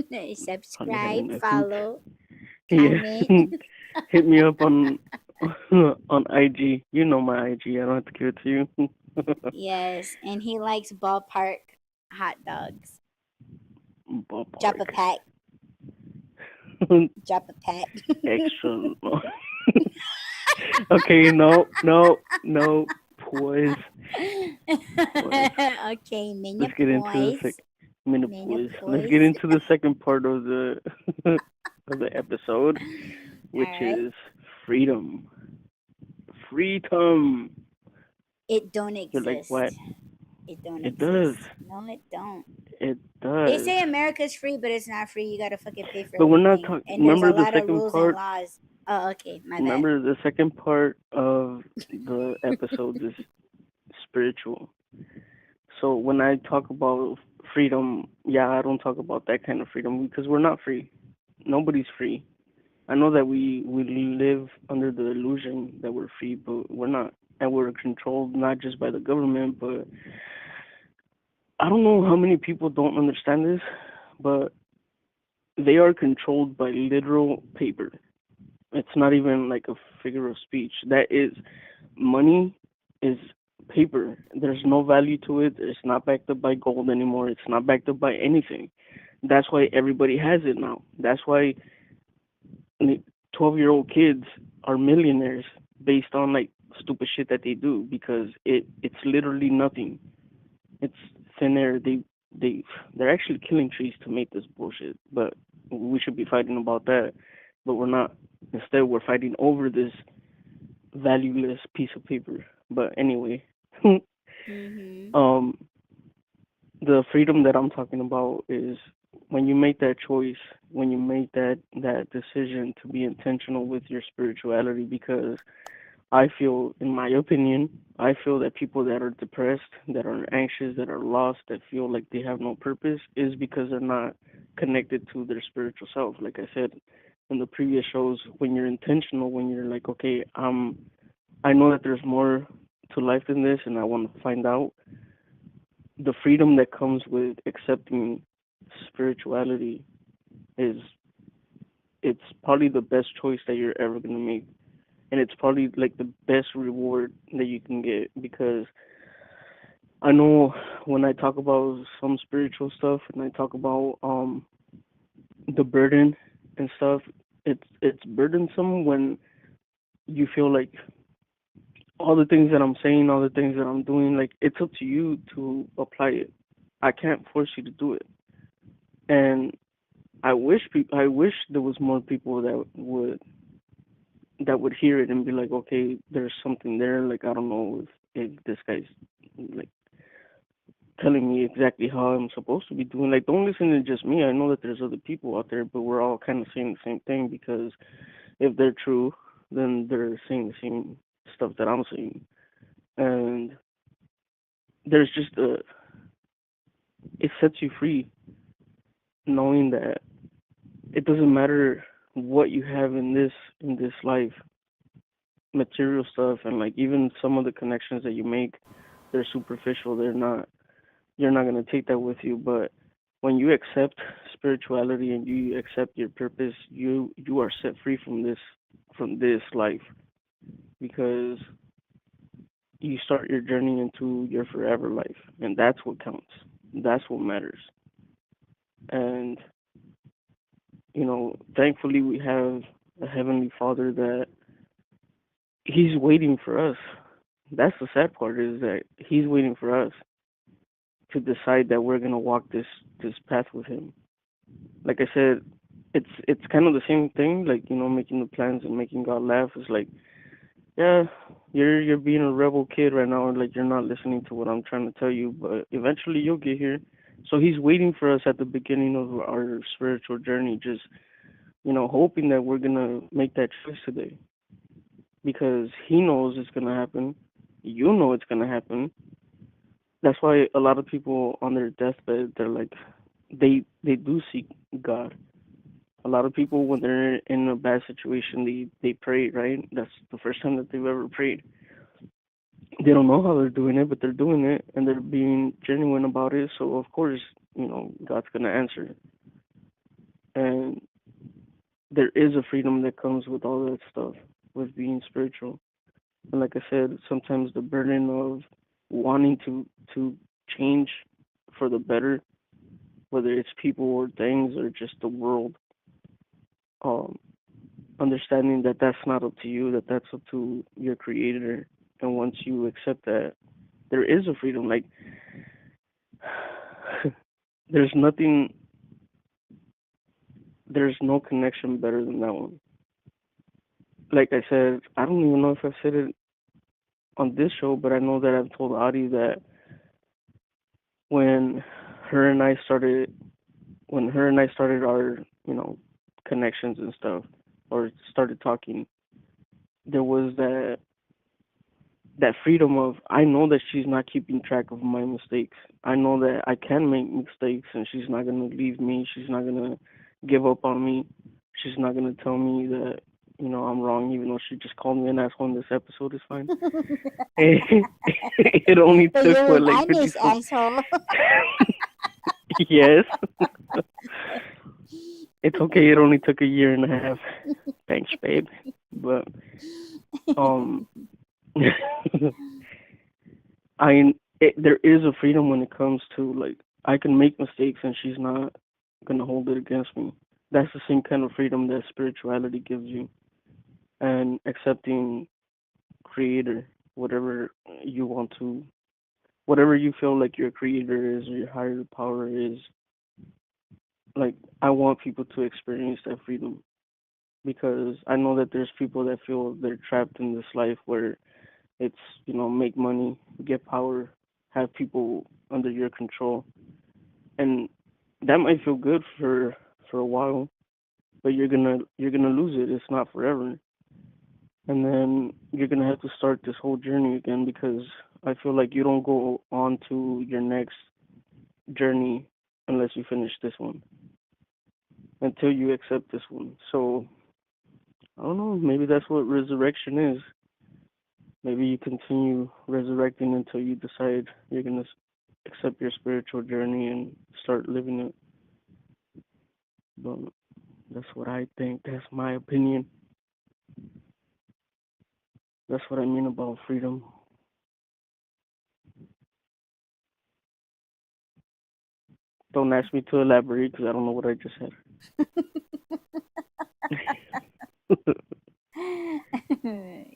Speaker 2: the
Speaker 1: Subscribe,
Speaker 2: nephew.
Speaker 1: follow,
Speaker 2: Yeah.
Speaker 1: comment.
Speaker 2: Hit me up on on IG. You know my IG. I don't have to give it to you.
Speaker 1: Yes, and he likes ballpark hot dogs. Drop a
Speaker 2: Ballpark.
Speaker 1: pack. Drop a pack.
Speaker 2: Extra. Okay, no, no, no. Poise, poise.
Speaker 1: Okay, mini
Speaker 2: Let's get into the
Speaker 1: poise.
Speaker 2: minute,
Speaker 1: Mini
Speaker 2: poise. Let's get
Speaker 1: poise.
Speaker 2: into the second part of the of the episode,
Speaker 1: All
Speaker 2: which
Speaker 1: right.
Speaker 2: is freedom. Freedom.
Speaker 1: It don't
Speaker 2: You're like, what?
Speaker 1: exist. It don't
Speaker 2: It does.
Speaker 1: exist. No, it don't.
Speaker 2: It
Speaker 1: They
Speaker 2: does.
Speaker 1: say America's free, but it's not free. You gotta fucking pay for
Speaker 2: But we're not
Speaker 1: everything.
Speaker 2: talking.
Speaker 1: And there's a
Speaker 2: Remember the
Speaker 1: lot of
Speaker 2: second
Speaker 1: rules and
Speaker 2: part.
Speaker 1: laws. Oh, okay, my bad.
Speaker 2: Remember the second part of the episode is spiritual. So when I talk about freedom, yeah, I don't talk about that kind of freedom because we're not free. Nobody's free. I know that we live under the illusion that we're free, but we're not, and we're controlled not just by the government, but I don't know how many people don't understand this, but they are controlled by literal paper. It's not even like a figure of speech. That is money is paper. There's no value to it. It's not backed up by gold anymore. It's not backed up by anything. That's why everybody has it now. That's why 12-year-old kids are millionaires based on like stupid shit that they do because it's literally nothing. It's thin air. They they're actually killing trees to make this bullshit. But we should be fighting about that. But we're not. Instead, we're fighting over this valueless piece of paper. But anyway,
Speaker 1: Mhm.
Speaker 2: um, the freedom that I'm talking about is when you make that choice, when you make that decision to be intentional with your spirituality. Because I feel, in my opinion, I feel that people that are depressed, that are anxious, that are lost, that feel like they have no purpose, is because they're not connected to their spiritual self. Like I said in the previous shows, when you're intentional, when you're like, okay, I know that there's more to life than this, and I want to find out, the freedom that comes with accepting spirituality is it's probably the best choice that you're ever gonna make, and it's probably like the best reward that you can get because I know when I talk about some spiritual stuff and I talk about the burden and stuff, it's burdensome when you feel like all the things that I'm saying, all the things that I'm doing, like it's up to you to apply it. I can't force you to do it. And I wish there was more people that would hear it and be like, okay, there's something there. Like I don't know if this guy's like telling me exactly how I'm supposed to be doing. Like don't listen to just me. I know that there's other people out there, but we're all kind of saying the same thing because if they're true, then they're saying the same stuff that I'm saying. And there's just a it sets you free knowing that it doesn't matter what you have in this life, material stuff, and like even some of the connections that you make, they're superficial. They're not. You're not gonna take that with you. But when you accept spirituality and you accept your purpose, you are set free from this life. because you start your journey into your forever life, and that's what counts. That's what matters. And thankfully we have a heavenly Father that he's waiting for us. That's the sad part, is that he's waiting for us to decide that we're gonna walk this path with him. Like I said, it's kind of the same thing. Like making the plans and making God laugh is like, yeah, you're being a rebel kid right now, and like you're not listening to what I'm trying to tell you. But eventually you'll get here. So he's waiting for us at the beginning of our spiritual journey, just hoping that we're gonna make that choice today, because he knows it's gonna happen. You know it's gonna happen. That's why a lot of people on their deathbed, they're like, they do seek God. A lot of people, when they're in a bad situation, they pray, right? That's the first time that they've ever prayed. They don't know how they're doing it, but they're doing it and they're being genuine about it. So of course, God's gonna answer. And there is a freedom that comes with all that stuff, with being spiritual. And like I said, sometimes the burden of wanting to change for the better, whether it's people or things or just the world, um, understanding that that's not up to you, that that's up to your creator. And once you accept that, there is a freedom. Like, there's nothing, there's no connection better than that one. Like I said, I don't even know if I've said it on this show, but I know that I've told Adi that when her and I started, when her and I started our, connections and stuff, or started talking, there was that freedom of, I know that she's not keeping track of my mistakes. I know that I can make mistakes and she's not gonna leave me. She's not gonna give up on me. She's not gonna tell me that I'm wrong, even though she just called me an asshole in this episode. Is fine. It only
Speaker 1: But
Speaker 2: took
Speaker 1: you're
Speaker 2: what,
Speaker 1: an
Speaker 2: like 50
Speaker 1: honest
Speaker 2: some.
Speaker 1: asshole.
Speaker 2: Yes, it's okay. It only took a year and a half. Thanks, babe. But um, there is a freedom when it comes to, like, I can make mistakes and she's not gonna hold it against me. That's the same kind of freedom that spirituality gives you, and accepting creator, whatever you want to, whatever you feel like your creator is or your higher power is. Like, I want people to experience that freedom, because I know that there's people that feel they're trapped in this life where it's, make money, get power, have people under your control, and that might feel good for a while, but you're gonna lose it. It's not forever, and then you're gonna have to start this whole journey again, because I feel like you don't go on to your next journey unless you finish this one, until you accept this one. So I don't know. Maybe that's what resurrection is. Maybe you continue resurrecting until you decide you're gonna accept your spiritual journey and start living it. But that's what I think. That's my opinion. That's what I mean about freedom. Don't ask me to elaborate because I don't know what I just said.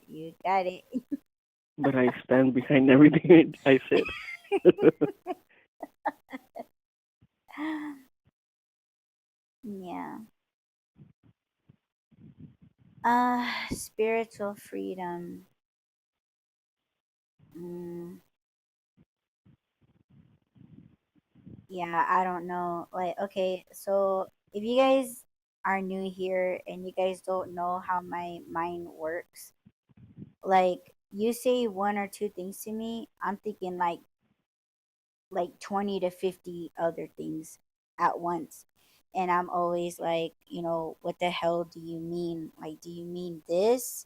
Speaker 1: You got it.
Speaker 2: But I stand behind everything I said.
Speaker 1: Yeah. Spiritual freedom. Mm, yeah, I don't know. Like, okay, so if you guys are new here and you guys don't know how my mind works, like you say one or two things to me, I'm thinking like 20 to 50 other things at once. And I'm always like, what the hell do you mean? Like, do you mean this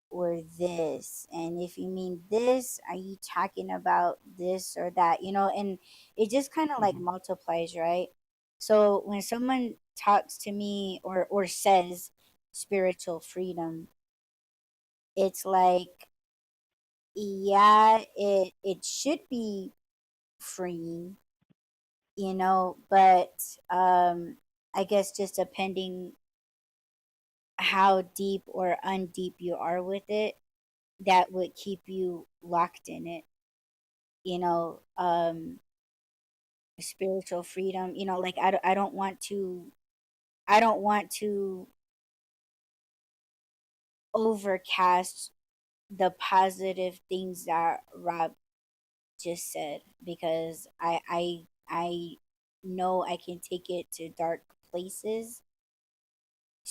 Speaker 1: or this? And if you mean this, are you talking about this or that? And it just kind of like
Speaker 2: Mhm.
Speaker 1: multiplies, right? So when someone talks to me or says spiritual freedom, It's like, yeah, it should be freeing, but I guess just depending how deep or undeep you are with it, that would keep you locked in it, you know. Spiritual freedom, like I don't want to, I don't want to overcast the positive things that Rob just said, because I know I can take it to dark places.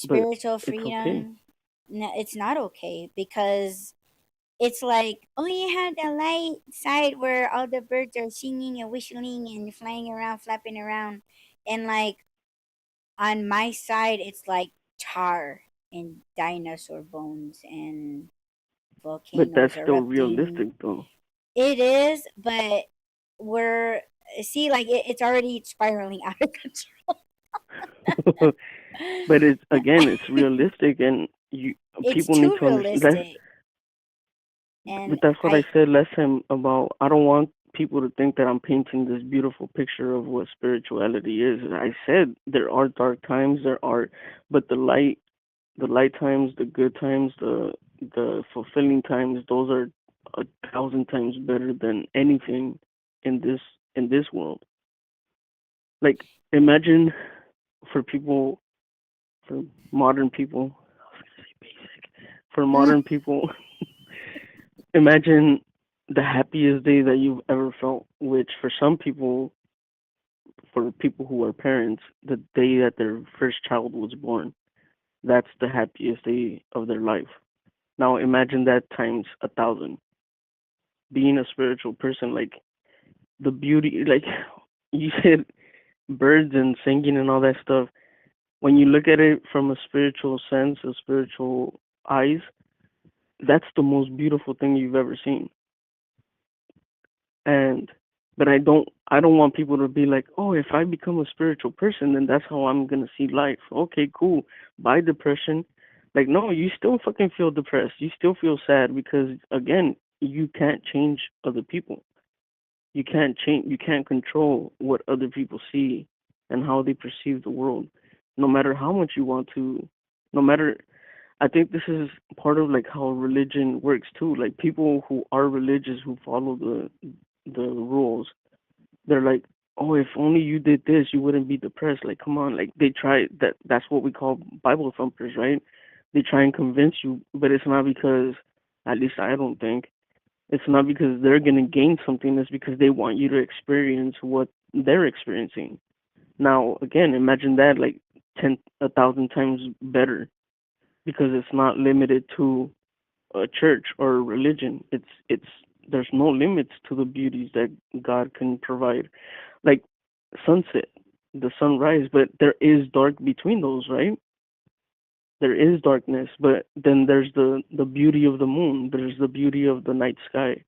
Speaker 2: but
Speaker 1: Spiritual
Speaker 2: it's okay.
Speaker 1: freedom, no, it's not okay, because it's like, oh, you have the light side where all the birds are singing and whistling and flying around, flapping around, and like on my side, it's like tar and dinosaur bones and
Speaker 2: But that's
Speaker 1: volcanoes
Speaker 2: still
Speaker 1: erupting.
Speaker 2: realistic, though.
Speaker 1: It is, but we're, see, like it's already spiraling out of control.
Speaker 2: But it's again, it's realistic, and you
Speaker 1: It's
Speaker 2: people need
Speaker 1: too
Speaker 2: to understand that.
Speaker 1: realistic, and
Speaker 2: But that's what I
Speaker 1: I
Speaker 2: said last time about I don't want people to think that I'm painting this beautiful picture of what spirituality is. I said there are dark times, there are, but the light times, the good times, the fulfilling times, those are 1,000 times better than anything in this world. Like imagine for people, for modern people, I was gonna say basic, for modern people, imagine the happiest day that you've ever felt, which for some people, for people who are parents, the day that their first child was born, that's the happiest day of their life. Now imagine that times 1,000. Being a spiritual person, like the beauty, like you said, birds and singing and all that stuff. When you look at it from a spiritual sense, a spiritual eyes, that's the most beautiful thing you've ever seen. And but I don't want people to be like, oh, if I become a spiritual person, then that's how I'm gonna see life. Okay, cool. Bye depression. Like no, you still fucking feel depressed. You still feel sad because again, you can't change other people. You can't control what other people see and how they perceive the world. No matter how much you want to, no matter I think this is part of like how religion works too. Like people who are religious who follow the rules, they're like, oh, if only you did this, you wouldn't be depressed. Like, come on, like they try that. That's what we call Bible thumpers, right? They try and convince you, but it's not because, at least I don't think, it's not because they're gonna gain something. It's because they want you to experience what they're experiencing. Now, again, imagine that like 1,000 times better because it's not limited to a church or a religion. It's there's no limits to the beauties that God can provide. Like sunset, the sunrise, but there is dark between those, right? There is darkness, but then there's the beauty of the moon. There's the beauty of the night sky.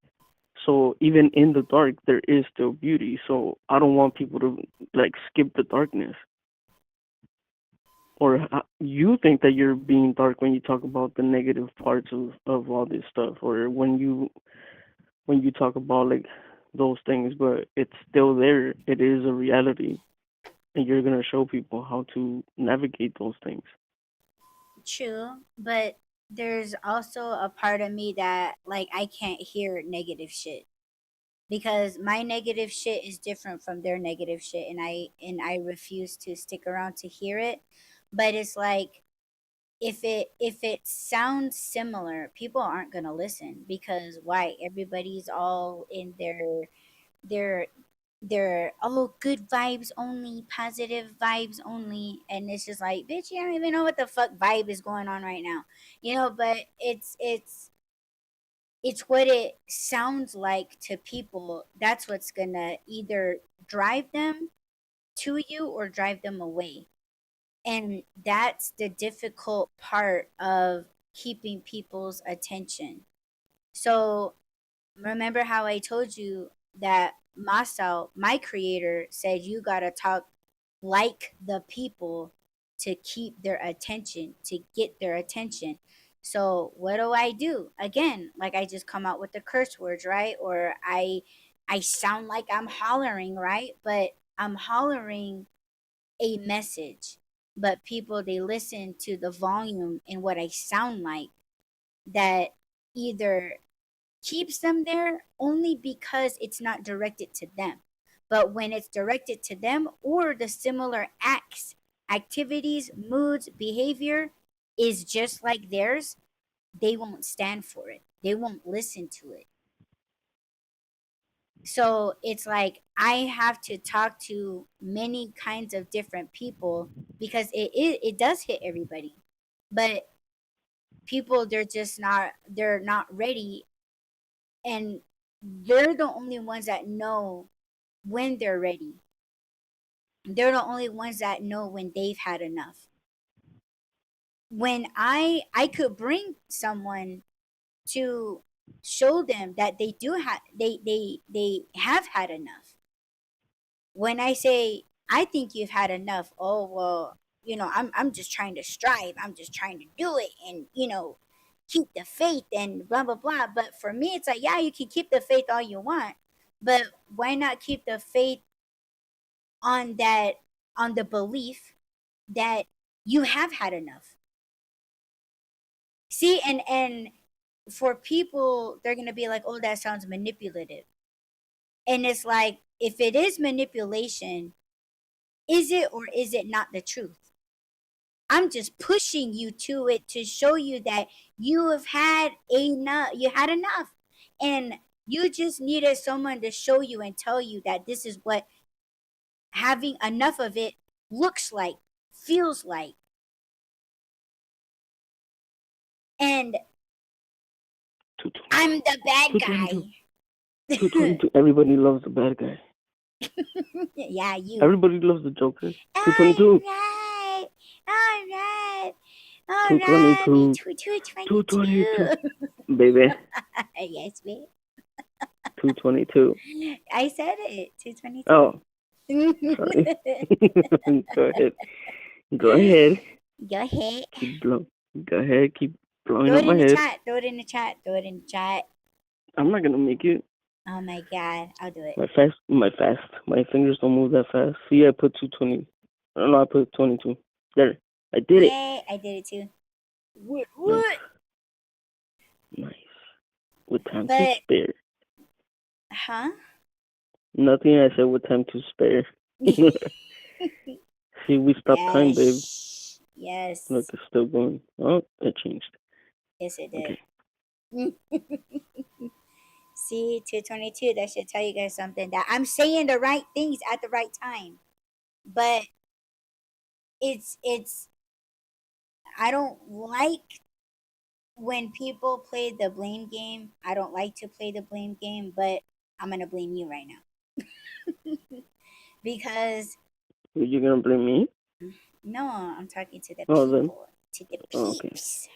Speaker 2: So even in the dark, there is still beauty. So I don't want people to like skip the darkness. Or you think that you're being dark when you talk about the negative parts of all this stuff, or when you talk about like those things, but it's still there. It is a reality, and you're gonna show people how to navigate those things.
Speaker 1: true, but there's also a part of me that like I can't hear negative shit, because my negative shit is different from their negative shit, and I refuse to stick around to hear it. But it's like, if it sounds similar, people aren't going to listen, because why? Everybody's all in their their, oh, good vibes only, positive vibes only, and it's just like, bitch, you don't even know what the fuck vibe is going on right now, but it's what it sounds like to people. That's what's gonna either drive them to you or drive them away. And that's the difficult part of keeping people's attention. So remember how I told you that Masao, my creator, said you gotta talk like the people to keep their attention, to get their attention. So what do? Again, like I just come out with the curse words, right? Or I sound like I'm hollering, right? But I'm hollering a message. But people, they listen to the volume and what I sound like, that either keeps them there only because it's not directed to them. But when it's directed to them, or the similar acts, activities, moods, behavior is just like theirs, they won't stand for it. They won't listen to it. So it's like I have to talk to many kinds of different people because it does hit everybody. But people, they're not ready, and they're the only ones that know when they're ready. They're the only ones that know when they've had enough. When I could bring someone to show them that they do have they have had enough. When I say I think you've had enough, oh well, I'm just trying to strive. I'm just trying to do it, and keep the faith and blah blah blah. But for me, it's like, yeah, you can keep the faith all you want, but why not keep the faith on that, on the belief that you have had enough. See, and for people, they're gonna be like, oh, that sounds manipulative. And it's like, if it is manipulation, is it or is it not the truth? I'm just pushing you to it to show you that you have had enough. You had enough. And you just needed someone to show you and tell you that this is what having enough of it looks like, feels like. And I'm the bad
Speaker 2: 222.
Speaker 1: guy.
Speaker 2: 222. Everybody loves the bad guy.
Speaker 1: Yeah, you.
Speaker 2: Everybody loves the Joker.
Speaker 1: All
Speaker 2: 222.
Speaker 1: right. All right. All right.
Speaker 2: 222. 222.
Speaker 1: 222.
Speaker 2: Baby.
Speaker 1: Yes, babe.
Speaker 2: 222.
Speaker 1: I said it. 222.
Speaker 2: Oh, sorry. Go ahead. Go ahead.
Speaker 1: Go ahead.
Speaker 2: Keep blow. Go ahead. Keep blowing
Speaker 1: Throw
Speaker 2: up
Speaker 1: it in
Speaker 2: my
Speaker 1: the
Speaker 2: head.
Speaker 1: chat. Throw it in the chat. Throw it in the chat.
Speaker 2: I'm not gonna make it.
Speaker 1: Oh my God. I'll do it.
Speaker 2: My fingers don't move that fast. See, I put 220. I don't know. I put 22. There. I did it.
Speaker 1: Yay. I did it too. What?
Speaker 2: Nice.
Speaker 1: What?
Speaker 2: Nice. With time to
Speaker 1: But,
Speaker 2: spare.
Speaker 1: huh?
Speaker 2: Nothing. I said with time to spare. See, we stopped time, babe.
Speaker 1: Yes.
Speaker 2: Look,
Speaker 1: Yes.
Speaker 2: it's still going. Oh, it changed.
Speaker 1: Yes, it did.
Speaker 2: Okay.
Speaker 1: See, 222, that should tell you guys something, that I'm saying the right things at the right time. But it's I don't like when people play the blame game. I don't like to play the blame game, but I'm gonna blame you right now. Because
Speaker 2: Are you gonna blame me?
Speaker 1: no, I'm talking to the
Speaker 2: Oh, then.
Speaker 1: people, to the
Speaker 2: Oh, okay.
Speaker 1: peeps.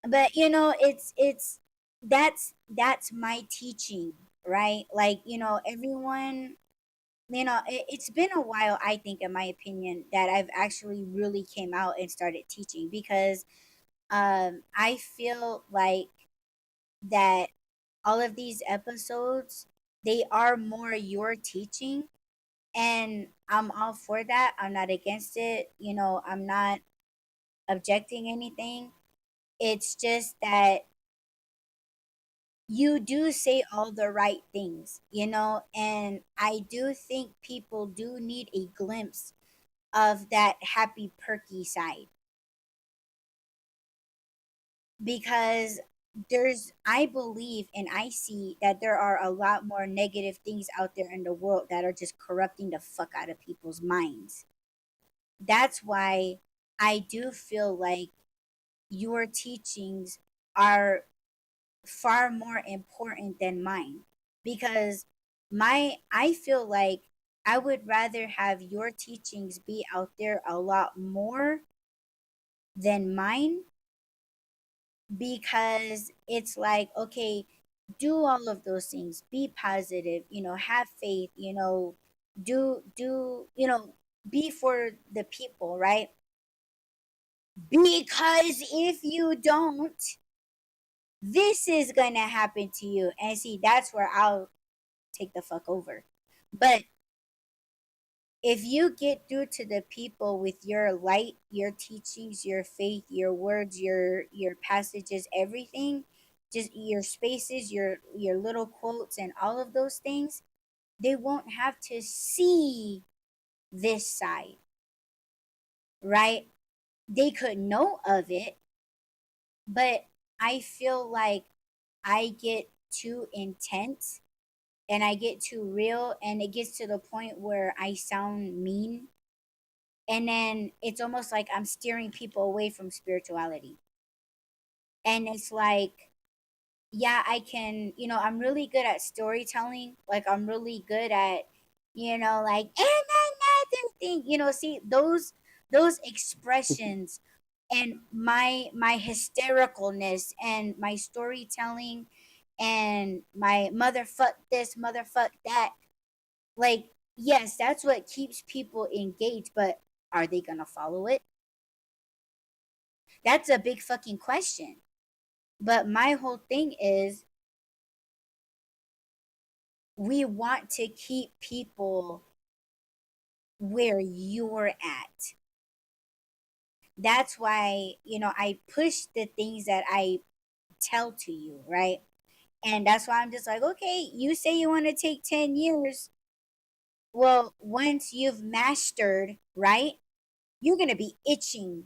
Speaker 1: But it's that's my teaching, right? Like, everyone, it's been a while, I think, in my opinion, that I've actually really came out and started teaching, because I feel like that all of these episodes, they are more your teaching, and I'm all for that. I'm not against it. I'm not objecting anything. It's just that you do say all the right things, and I do think people do need a glimpse of that happy, perky side, because I believe and I see that there are a lot more negative things out there in the world that are just corrupting the fuck out of people's minds. That's why I do feel like your teachings are far more important than mine, because I feel like I would rather have your teachings be out there a lot more than mine, because it's like, okay, do all of those things, be positive, have faith, do be for the people, right? Because if you don't, this is gonna happen to you. And see, that's where I'll take the fuck over. But if you get through to the people with your light, your teachings, your faith, your words, your passages, everything, just your spaces, your little quotes and all of those things, they won't have to see this side, right? They could know of it, but I feel like I get too intense and I get too real and it gets to the point where I sound mean, and then it's almost like I'm steering people away from spirituality. And it's like, yeah, I can, I'm really good at storytelling. Like I'm really good at, like and another thing, see those expressions and my hystericalness and my storytelling and my motherfuck this, motherfuck that. Like, yes, that's what keeps people engaged, but are they gonna follow it? That's a big fucking question. But my whole thing is we want to keep people where you're at. That's why, I push the things that I tell to you, right? And that's why I'm just like, okay, you say you want to take 10 years. Well, once you've mastered, right, you're going to be itching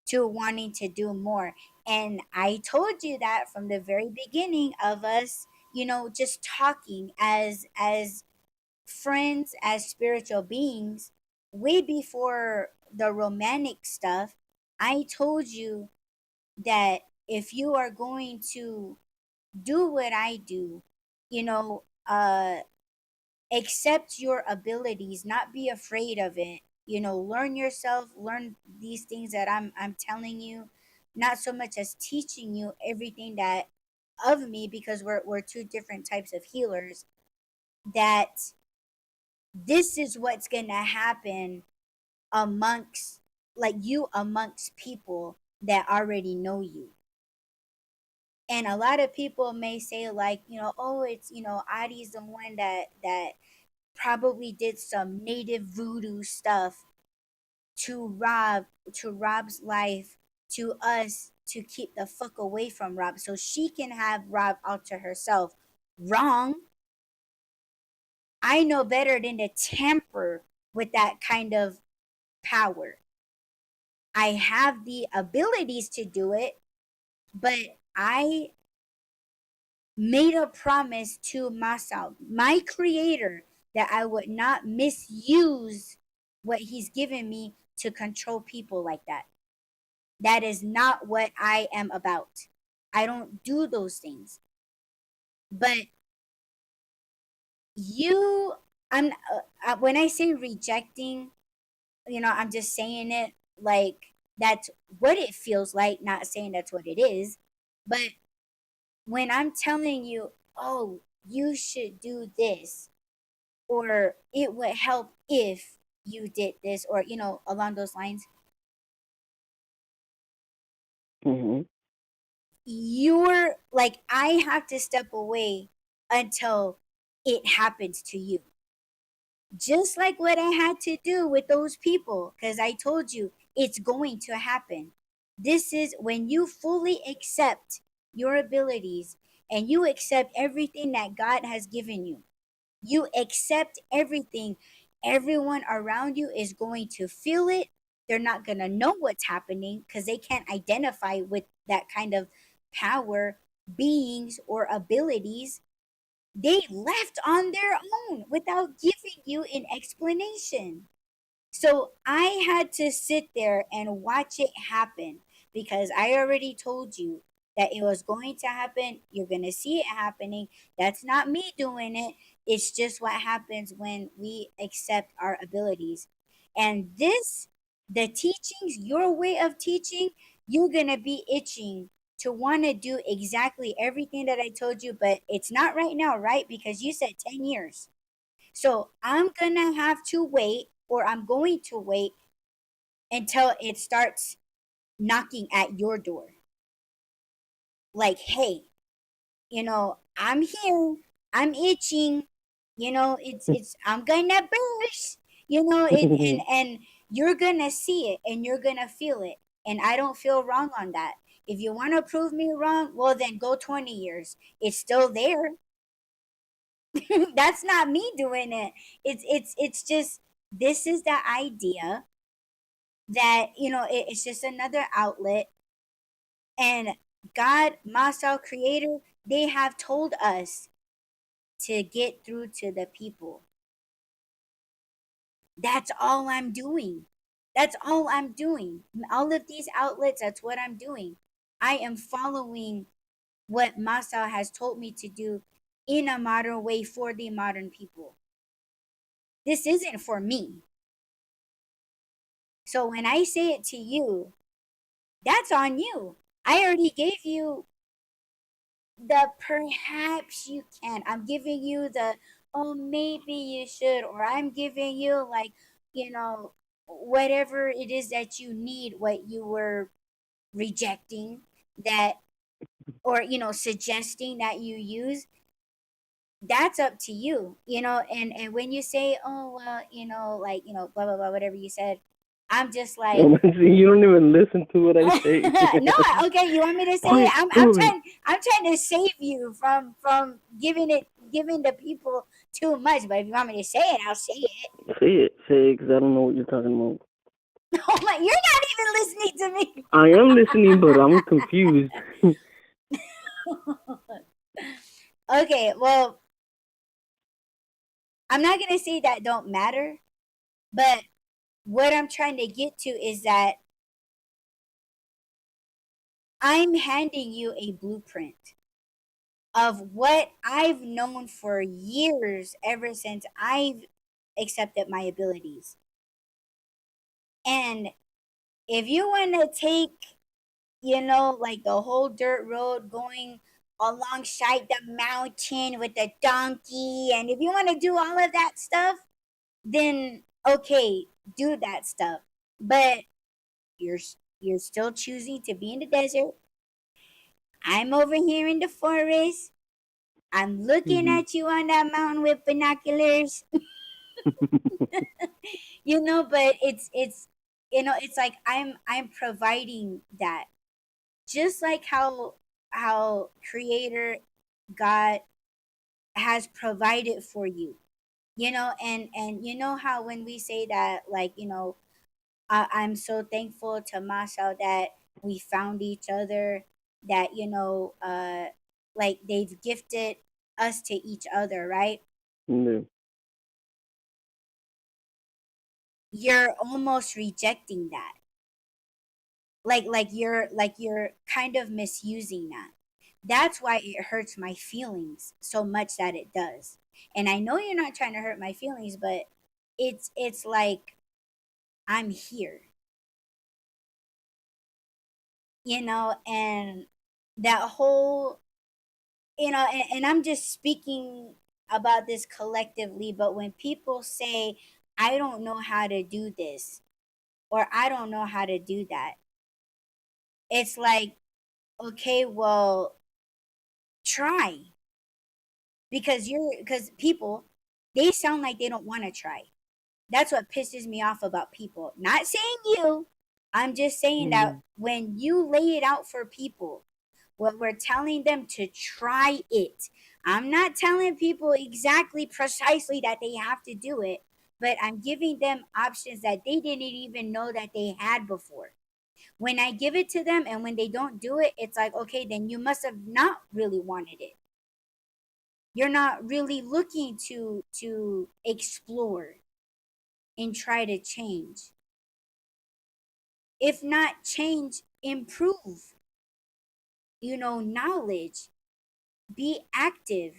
Speaker 1: to wanting to do more. And I told you that from the very beginning of us, just talking as friends, as spiritual beings, way before the romantic stuff. I told you that if you are going to do what I do, you know, accept your abilities, not be afraid of it. Learn yourself, learn these things that I'm telling you, not so much as teaching you everything that of me, because we're two different types of healers. That this is what's gonna happen amongst, like, you amongst people that already know you. And a lot of people may say, like, oh, it's, Adi's the one that probably did some native voodoo stuff to Rob's life, to us, to keep the fuck away from Rob so she can have Rob out to herself. Wrong. I know better than to tamper with that kind of power. I have the abilities to do it, but I made a promise to myself, my creator, that I would not misuse what he's given me to control people like that. That is not what I am about. I don't do those things. But you, when I say rejecting, I'm just saying it like that's what it feels like, not saying that's what it is. But when I'm telling you, oh, you should do this, or it would help if you did this, or along those lines,
Speaker 2: Mhm.
Speaker 1: you're like, I have to step away until it happens to you. Just like what I had to do with those people, because I told you it's going to happen. This is when you fully accept your abilities and you accept everything that God has given you. You accept everything. Everyone around you is going to feel it. They're not going to know what's happening because they can't identify with that kind of power, beings, or abilities. They left on their own without giving you an explanation. So I had to sit there and watch it happen because I already told you that it was going to happen. You're going to see it happening. That's not me doing it. It's just what happens when we accept our abilities. And this, the teachings, your way of teaching, you're going to be itching to want to do exactly everything that I told you, but it's not right now, right? Because you said 10 years. So I'm gonna have to wait, or I'm going to wait until it starts knocking at your door. Like, hey, I'm here. I'm itching. It's I'm gonna burst. And you're gonna see it and you're gonna feel it. And I don't feel wrong on that. If you want to prove me wrong, well then go 20 years. It's still there. That's not me doing it. It's just, this is the idea that it's just another outlet. And God, Master Creator, they have told us to get through to the people. That's all I'm doing. That's all I'm doing. All of these outlets, that's what I'm doing. I am following what Masa has told me to do in a modern way for the modern people. This isn't for me. So when I say it to you, that's on you. I already gave you the perhaps you can. I'm giving you the, oh, maybe you should, or I'm giving you, like, you know, whatever it is that you need, what you were rejecting, that, or, suggesting that you use. That's up to you, and when you say, oh, well, like, blah, blah, blah, whatever you said, I'm just like,
Speaker 2: See, you don't even listen to what I say.
Speaker 1: no, okay, you want me to say it?
Speaker 2: Quiet,
Speaker 1: I'm trying to save you from giving the people too much. But if you want me to say it, I'll say it.
Speaker 2: say it, because I don't know what you're talking about.
Speaker 1: Oh my, you're not even listening to me.
Speaker 2: I am listening, but I'm confused.
Speaker 1: Okay, well, I'm not gonna say that don't matter, but what I'm trying to get to is that I'm handing you a blueprint of what I've known for years, ever since I've accepted my abilities. And if you want to take, like the whole dirt road going alongside the mountain with the donkey, and if you want to do all of that stuff, then okay, do that stuff. But you're you're still choosing to be in the desert. I'm over here in the forest. I'm looking
Speaker 2: Hmm.
Speaker 1: at you on that mountain with binoculars. But it's like I'm providing that, just like how Creator God has provided for you. And how when we say that, like, I'm so thankful to Masha that we found each other, that like they've gifted us to each other, right?
Speaker 2: Yeah.
Speaker 1: You're almost rejecting that, like you're kind of misusing that. That's why it hurts my feelings so much that it does. And I know you're not trying to hurt my feelings, but it's like, I'm here, and that whole, and I'm just speaking about this collectively. But when people say, I don't know how to do this, or I don't know how to do that, it's like, okay, well, try. Because people, they sound like they don't want to try. That's what pisses me off about people. Not saying you. I'm just saying that
Speaker 2: Hmm.
Speaker 1: when you lay it out for people, what we're telling them to try it. I'm not telling people exactly precisely that they have to do it, but I'm giving them options that they didn't even know that they had before. When I give it to them and when they don't do it, it's like, okay, then you must have not really wanted it. You're not really looking to explore and try to change. If not change, improve. Knowledge, be active.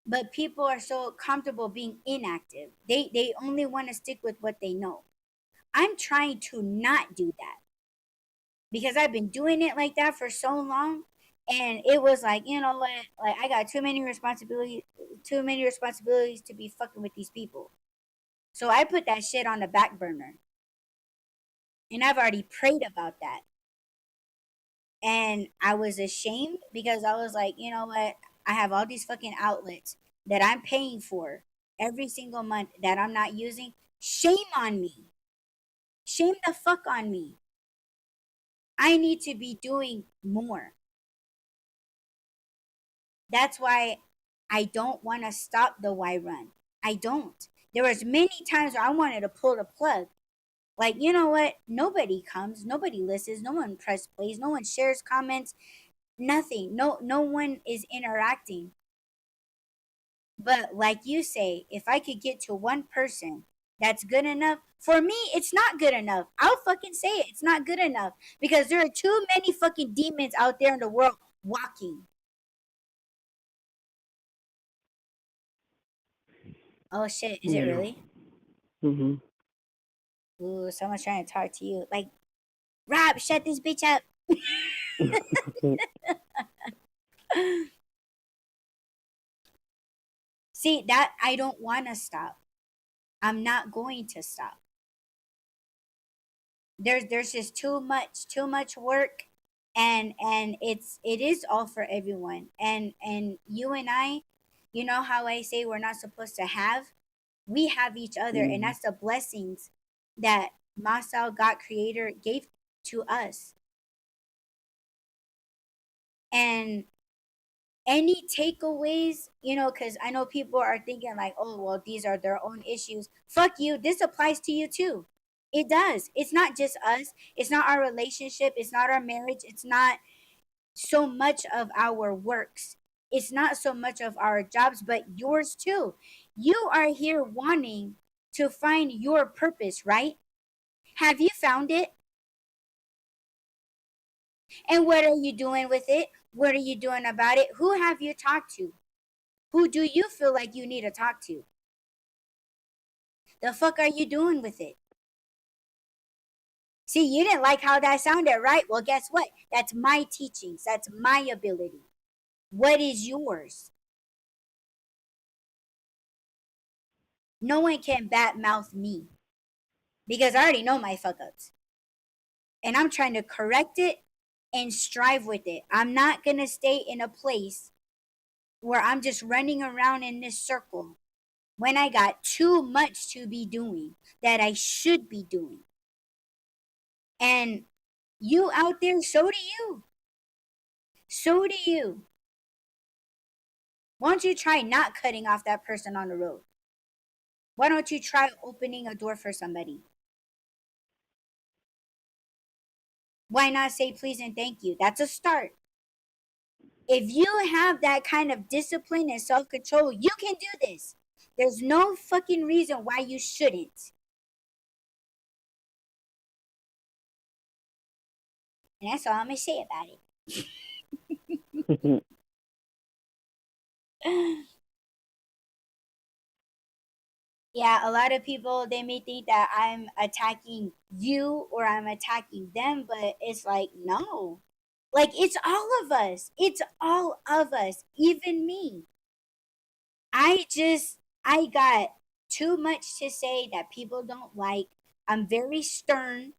Speaker 1: But people are so comfortable being inactive. They only want to stick with what they know. I'm trying to not do that because I've been doing it like that for so long. And it was like, you know what? Like, I got too many responsibilities to be fucking with these people. So I put that shit on the back burner. And I've already prayed about that. And I was ashamed because I was like, you know what? I have all these fucking outlets that I'm paying for every single month that I'm not using. Shame on me. Shame the fuck on me. I need to be doing more. That's why I don't want to stop the Y run. I don't. There was many times where I wanted to pull the plug. Like, you know what? Nobody comes, nobody listens, no one press plays, no one shares comments, nothing. No one is interacting. But like you say, if I could get to one person, that's good enough. For me, it's not good enough. I'll fucking say it. It's not good enough because there are too many fucking demons out there in the world walking. Oh shit, is it
Speaker 2: Yeah.
Speaker 1: really?
Speaker 2: Mhm.
Speaker 1: Ooh, someone's trying to talk to you. Like, Rob, shut this bitch up. See, that I don't want to stop. I'm not going to stop. There's just too much work, and it is all for everyone. And you and I, you know how I say we're not supposed to have, we have each other, and
Speaker 2: Mhm.
Speaker 1: that's the blessings that Masal God Creator gave to us. And any takeaways, because I know people are thinking like, oh, well, these are their own issues. Fuck you. This applies to you too. It does. It's not just us. It's not our relationship. It's not our marriage. It's not so much of our works. It's not so much of our jobs, but yours too. You are here wanting to find your purpose, right? Have you found it? And what are you doing with it? What are you doing about it? Who have you talked to? Who do you feel like you need to talk to? The fuck are you doing with it? See, you didn't like how that sounded, right? Well, guess what? That's my teachings. That's my ability. What is yours? No one can bat mouth me because I already know my fuck ups. And I'm trying to correct it and strive with it. I'm not going to stay in a place where I'm just running around in this circle when I got too much to be doing that I should be doing. And you out there, so do you. So do you. Why don't you try not cutting off that person on the road? Why don't you try opening a door for somebody? Why not say please and thank you? That's a start. If you have that kind of discipline and self control, you can do this. There's no fucking reason why you shouldn't. And that's all I'm going to say about
Speaker 2: Mhm.
Speaker 1: it. Yeah, a lot of people, they may think that I'm attacking you or I'm attacking them, but it's like, no. Like, it's all of us. It's all of us, even me. I got too much to say that people don't like. I'm very stern,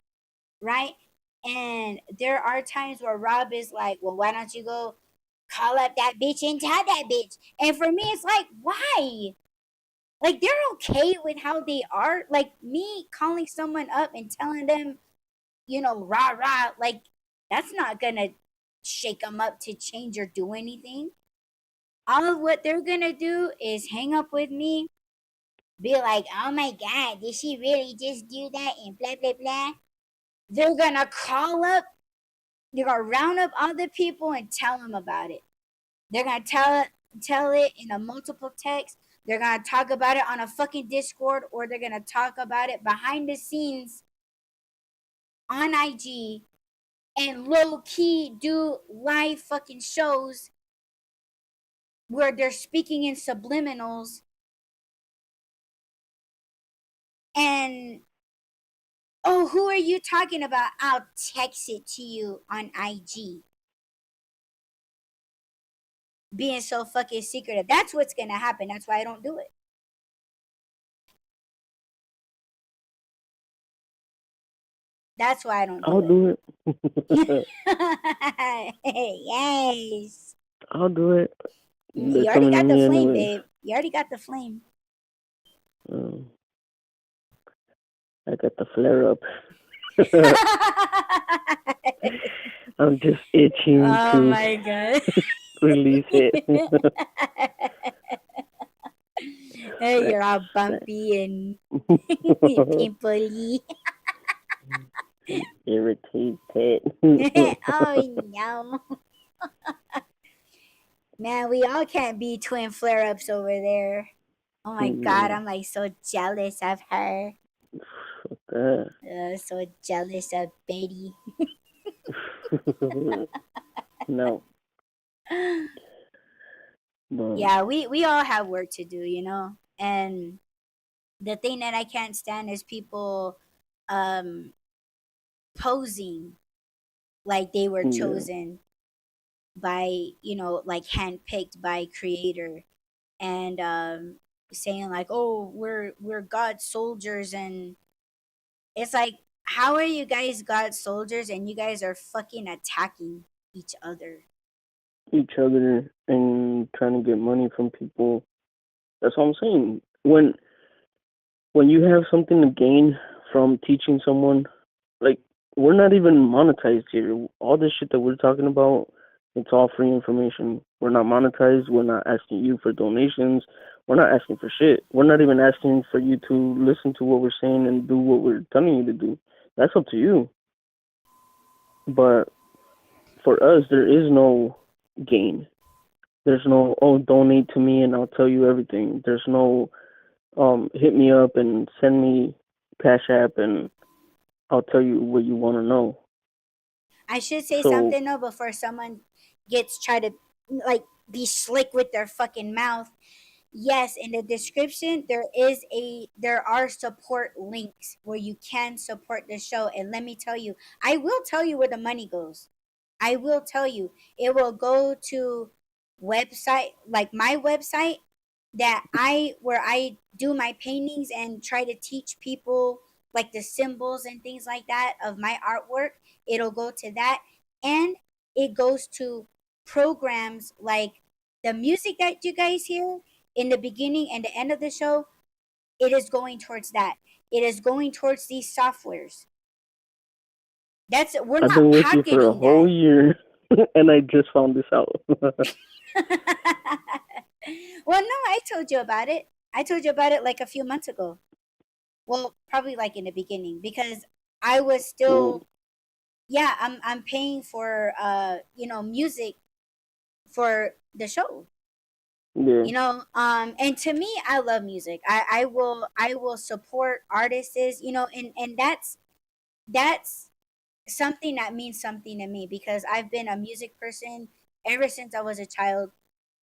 Speaker 1: right? And there are times where Rob is like, well, why don't you go call up that bitch and tell that bitch? And for me, it's like, why? Like, they're okay with how they are. Like, me calling someone up and telling them, rah, rah, like, that's not gonna shake them up to change or do anything. All of what they're gonna do is hang up with me, be like, oh my God, did she really just do that? And blah, blah, blah. They're gonna call up, they're gonna round up other people and tell them about it. They're gonna tell it in a multiple text. They're gonna talk about it on a fucking Discord, or they're gonna talk about it behind the scenes on IG and low key do live fucking shows where they're speaking in subliminals. And oh, who are you talking about? I'll text it to you on IG. Being so fucking secretive. That's what's gonna happen. That's why I don't do it. That's why I don't
Speaker 2: I'll
Speaker 1: do it.
Speaker 2: do it.
Speaker 1: Yes.
Speaker 2: I'll do it. They're
Speaker 1: You already
Speaker 2: coming to
Speaker 1: got the
Speaker 2: me
Speaker 1: flame,
Speaker 2: anyways.
Speaker 1: babe. You already got the flame.
Speaker 2: Um, I got the flare up. I'm just itching
Speaker 1: Oh
Speaker 2: to
Speaker 1: my god.
Speaker 2: release it.
Speaker 1: Hey,
Speaker 2: Sex,
Speaker 1: you're all
Speaker 2: sex.
Speaker 1: bumpy and pimply.
Speaker 2: And irritated.
Speaker 1: Oh no. Man, we all can't be twin flare ups over there. Oh my god,
Speaker 2: No,
Speaker 1: I'm like so jealous of her.
Speaker 2: fuck that.
Speaker 1: So jealous of Betty.
Speaker 2: No, but
Speaker 1: Yeah, we all have work to do, And the thing that I can't stand is people um posing like they were
Speaker 2: yeah,
Speaker 1: chosen by, like handpicked by creator, and saying like, "Oh, we're God's soldiers," and it's like, how are you guys God's soldiers and you guys are fucking attacking each other?
Speaker 2: each other and trying to get money from people. That's what I'm saying. When you have something to gain from teaching someone, like we're not even monetized here. All this shit that we're talking about, it's all free information. We're not monetized. We're not asking you for donations. We're not asking for shit. We're not even asking for you to listen to what we're saying and do what we're telling you to do. That's up to you. But for us, there is no gain. There's no, oh, donate to me and I'll tell you everything. There's no, hit me up and send me Cash App and I'll tell you what you want to know.
Speaker 1: I should say
Speaker 2: So
Speaker 1: something though before someone gets try to like be slick with their fucking mouth. Yes, in the description there are support links where you can support the show, and let me tell you, I will tell you where the money goes. I will tell you. It will go to website like my website that I where I do my paintings and try to teach people like the symbols and things like that of my artwork. It'll go to that, and it goes to programs like the music that you guys hear in the beginning and the end of the show. It is going towards that. It is going towards these softwares. That's We're
Speaker 2: I've
Speaker 1: not
Speaker 2: been with you for a
Speaker 1: pocketing
Speaker 2: whole
Speaker 1: that.
Speaker 2: year and I just found this out.
Speaker 1: Well, no, I told you about it. I told you about it like a few months ago. Well, probably like in the beginning because I was
Speaker 2: Mm,
Speaker 1: still, yeah, I'm paying for music for the show.
Speaker 2: yeah,
Speaker 1: And to me, I love music. I will support artists, and that's something that means something to me because I've been a music person ever since I was a child.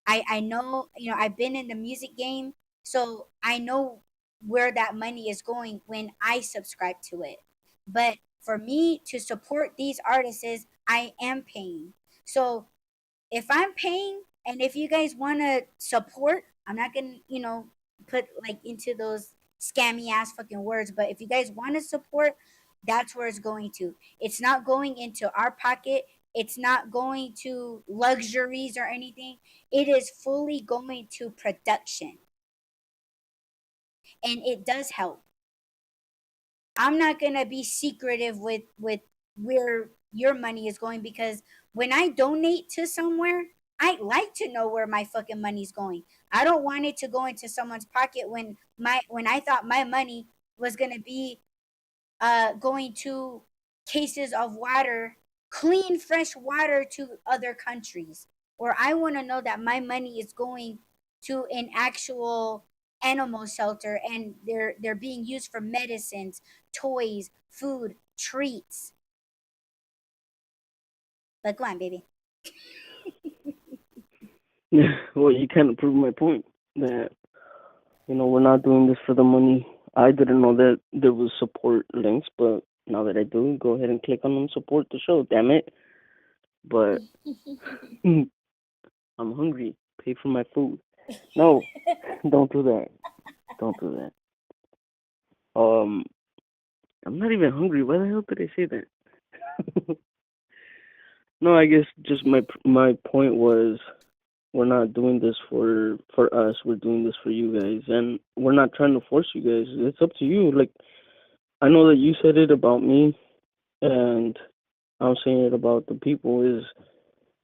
Speaker 1: I know, I've been in the music game, so I know where that money is going when I subscribe to it. But for me to support these artists, I am paying. So if I'm paying and if you guys want to support, I'm not going to, put like into those scammy ass fucking words, but if you guys want to support, that's where it's going to. It's not going into our pocket. It's not going to luxuries or anything. It is fully going to production. And it does help. I'm not gonna be secretive with where your money is going because when I donate to somewhere, I like to know where my fucking money's going. I don't want it to go into someone's pocket when I thought my money was gonna be going to cases of water, clean fresh water to other countries. Or I want to know that my money is going to an actual animal shelter and they're being used for medicines, toys, food, treats. But go on, baby.
Speaker 2: well, you kind of proved my point that we're not doing this for the money. I didn't know that there was support links, but now that I do, go ahead and click on them. Support the show. Damn it! But I'm hungry. Pay for my food. No, don't do that. Don't do that. Um, I'm not even hungry. Why the hell did I say that? No, I guess just my point was we're not doing this for us. We're doing this for you guys, and we're not trying to force you guys. It's up to you. Like I know that you said it about me, and I'm saying it about the people. Is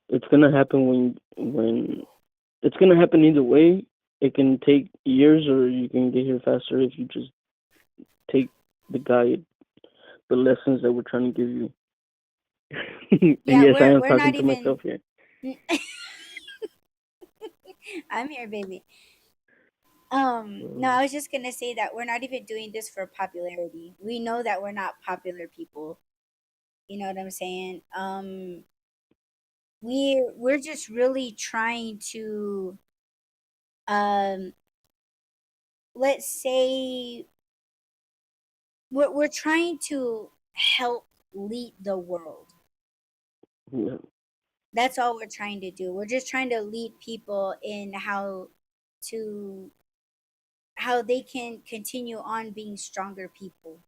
Speaker 2: it's gonna happen when it's gonna happen either way. It can take years, or you can get here faster if you just take the guide, the lessons that we're trying to give you. And
Speaker 1: Yeah,
Speaker 2: yes, I am
Speaker 1: we're
Speaker 2: talking
Speaker 1: not
Speaker 2: to
Speaker 1: even.
Speaker 2: myself here.
Speaker 1: I'm here, baby. No,
Speaker 2: Uh,
Speaker 1: I was just gonna say that we're not even doing this for popularity. We know that we're not popular people. You know what I'm saying? We're just really trying to, um, let's say, we're trying to help lead the world.
Speaker 2: yeah,
Speaker 1: That's all we're trying to do. We're just trying to lead people in to how they can continue on being stronger people.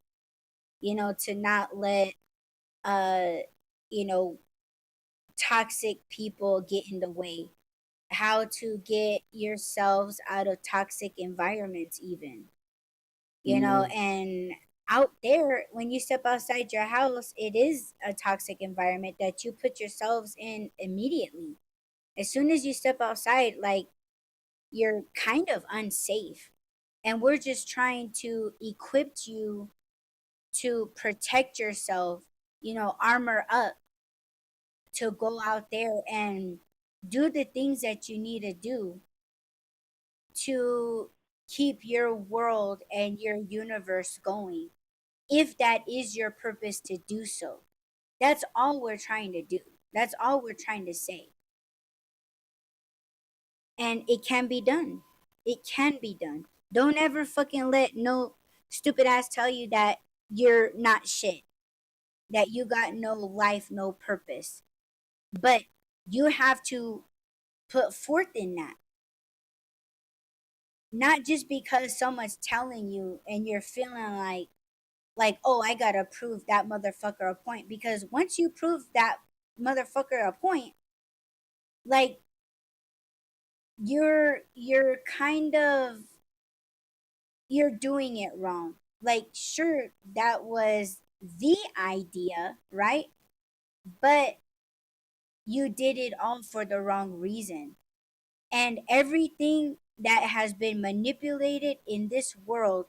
Speaker 1: To not let uh you know toxic people get in the way. How to get yourselves out of toxic environments, even.
Speaker 2: yeah,
Speaker 1: And out there, when you step outside your house, it is a toxic environment that you put yourselves in immediately. As soon as you step outside, like, you're kind of unsafe. And we're just trying to equip you to protect yourself, armor up to go out there and do the things that you need to do to keep your world and your universe going, if that is your purpose to do so. That's all we're trying to do. That's all we're trying to say. And it can be done. It can be done. Don't ever fucking let no stupid ass tell you that you're not shit, that you got no life, no purpose. But you have to put forth in that. Not just because someone's telling you and you're feeling like, oh, I gotta prove that motherfucker a point. Because once you prove that motherfucker a point, like, you're kind of, you're doing it wrong. Like, sure, that was the idea, right? But you did it all for the wrong reason. And everything that has been manipulated in this world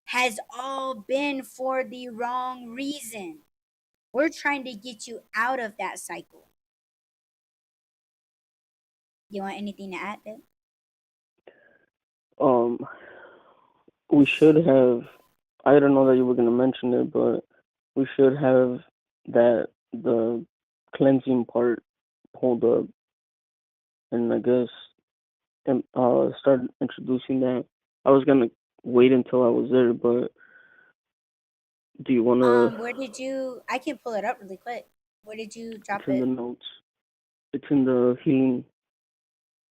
Speaker 1: has all been for the wrong reason. We're trying to get you out of that cycle. You want anything to add there?
Speaker 2: um, we should have. I don't know that you were gonna mention it, but we should have that the cleansing part pulled up, and I guess start introducing that. I was gonna wait until I was there, but do you wanna?
Speaker 1: Where did you? I can pull it up really quick. Where did you
Speaker 2: It's
Speaker 1: drop
Speaker 2: in the
Speaker 1: it?
Speaker 2: notes. It's in the healing.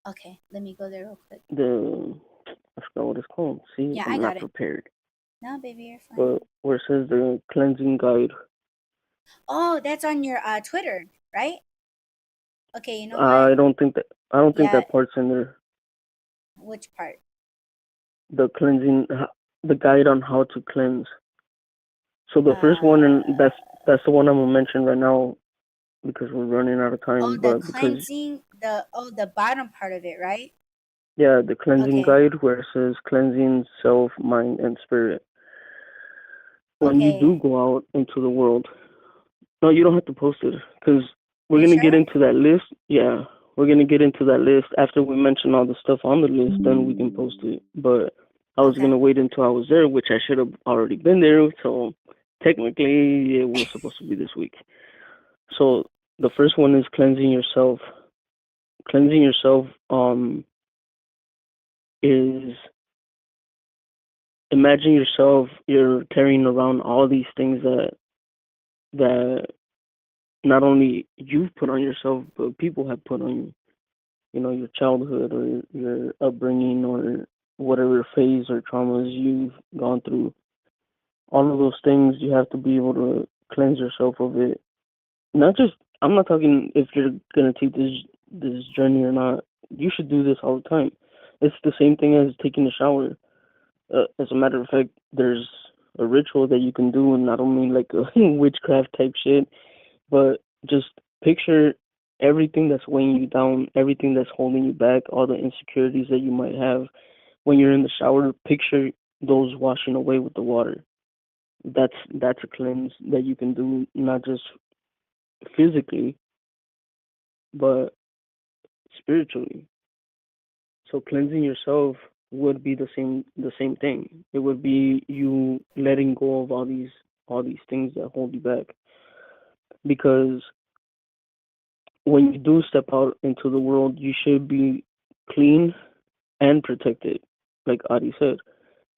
Speaker 1: Okay, let me go there real quick.
Speaker 2: The I forgot what it's called. See,
Speaker 1: Yeah, I
Speaker 2: I'm
Speaker 1: got
Speaker 2: not
Speaker 1: it.
Speaker 2: prepared.
Speaker 1: No, baby, you're fine.
Speaker 2: But where it says the cleansing guide,
Speaker 1: Oh, that's on your Twitter, right? Okay, you know what?
Speaker 2: I don't think that I don't think
Speaker 1: Yeah,
Speaker 2: that part's in there.
Speaker 1: which part?
Speaker 2: The cleansing, the guide on how to cleanse. So the first one,
Speaker 1: Uh,
Speaker 2: and that's the one I'm gonna mention right now because we're running out of
Speaker 1: oh,
Speaker 2: time.
Speaker 1: the
Speaker 2: But because
Speaker 1: cleansing, the bottom part of it, right?
Speaker 2: yeah, the cleansing
Speaker 1: Okay,
Speaker 2: guide where it says cleansing self, mind, and spirit. When you do
Speaker 1: okay.
Speaker 2: go out into the world, no, you don't have to post it because we're
Speaker 1: You
Speaker 2: gonna get
Speaker 1: sure?
Speaker 2: into that list. Yeah, we're gonna get into that list after we mention all the stuff on the list. Then we can post it. But I was
Speaker 1: Okay.
Speaker 2: gonna wait until I was there, which I should have already been there. So technically, it was supposed to be this week. So the first one is cleansing yourself. Cleansing yourself is imagine yourself you're carrying around all these things that not only you've put on yourself but people have put on you. You know, your childhood or your upbringing or whatever phase or traumas you've gone through. all of those things, you have to be able to cleanse yourself of it. Not just, I'm not talking if you're gonna take this journey or not. You should do this all the time. It's the same thing as taking a shower. As a matter of fact, there's a ritual that you can do, and not only like a witchcraft type shit, but just picture everything that's weighing you down, everything that's holding you back, all the insecurities that you might have when you're in the shower. Picture those washing away with the water. That's a cleanse that you can do, not just physically, but spiritually. So cleansing yourself would be the same thing. It would be you letting go of all these things that hold you back. Because when you do step out into the world, you should be clean and protected, like Adi said.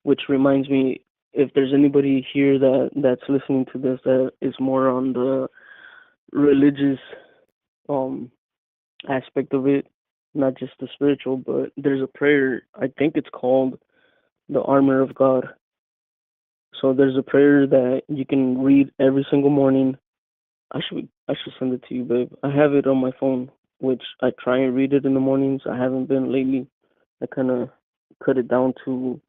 Speaker 2: Which reminds me, if there's anybody here that's listening to this that is more on the religious um aspect of it, not just the spiritual, but there's a prayer. I think it's called the Armor of God. So there's a prayer that you can read every single morning. I should send it to you, babe. I have it on my phone, which I try and read it in the mornings. I haven't been lately. I kind of cut it down to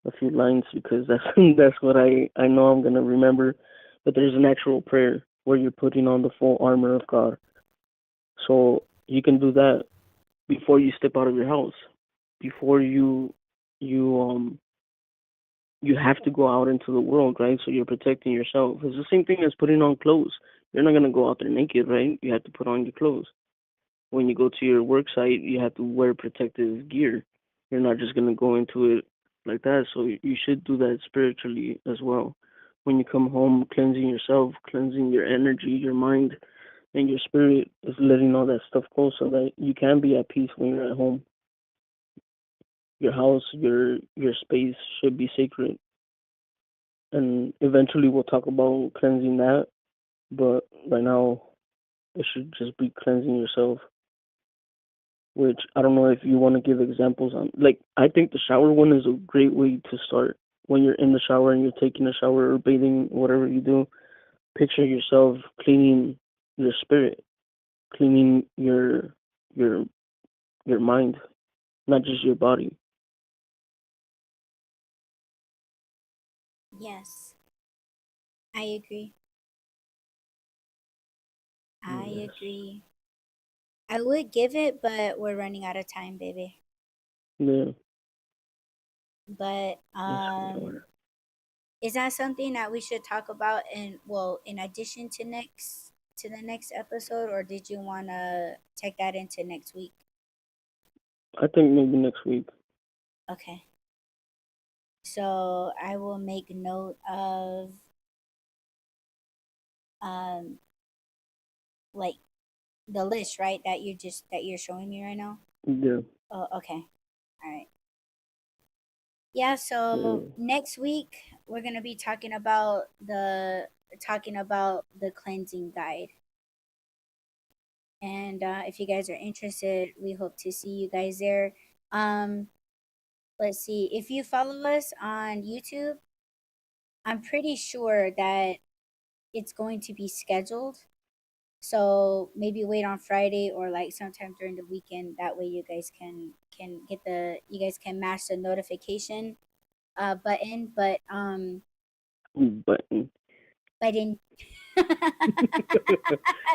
Speaker 2: a few lines because that's that's what I know I'm gonna remember. But there's an actual prayer where you're putting on the full armor of God. So you can do that before you step out of your house, before you you have to go out into the world, right? So you're protecting yourself. It's the same thing as putting on clothes. You're not gonna go out there naked, right? You have to put on your clothes. When you go to your work site, you have to wear protective gear. You're not just gonna go into it like that. So you should do that spiritually as well. When you come home, cleansing yourself, cleansing your energy, your mind, and your spirit is letting all that stuff go so that you can be at peace when you're at home. Your house, your space should be sacred. And eventually we'll talk about cleansing that. But right now, it should just be cleansing yourself. Which I don't know if you want to give examples on. Like, I think the shower one is a great way to start. When you're in the shower and you're taking a shower or bathing, whatever you do, picture yourself cleaning your spirit, cleaning your your mind, not just your body.
Speaker 1: Yes, I agree. I
Speaker 2: Yes.
Speaker 1: agree. I would give it, but we're running out of time, baby.
Speaker 2: Yeah.
Speaker 1: But
Speaker 2: Yes, we are.
Speaker 1: is that something that we should talk about in, well, in addition to the next episode, or did you want to take that into next week?
Speaker 2: I think maybe next week.
Speaker 1: Okay. So I will make note of um like the list, right? That you're showing me right now.
Speaker 2: Yeah.
Speaker 1: Oh, okay. All right. Yeah, so
Speaker 2: Yeah.
Speaker 1: next week we're going to be talking about the cleansing guide. And if you guys are interested, we hope to see you guys there. Um let's see. If you follow us on YouTube, I'm pretty sure that it's going to be scheduled. So maybe wait on Friday or like sometime during the weekend. That way you guys you guys can match the notification button,
Speaker 2: Button.
Speaker 1: button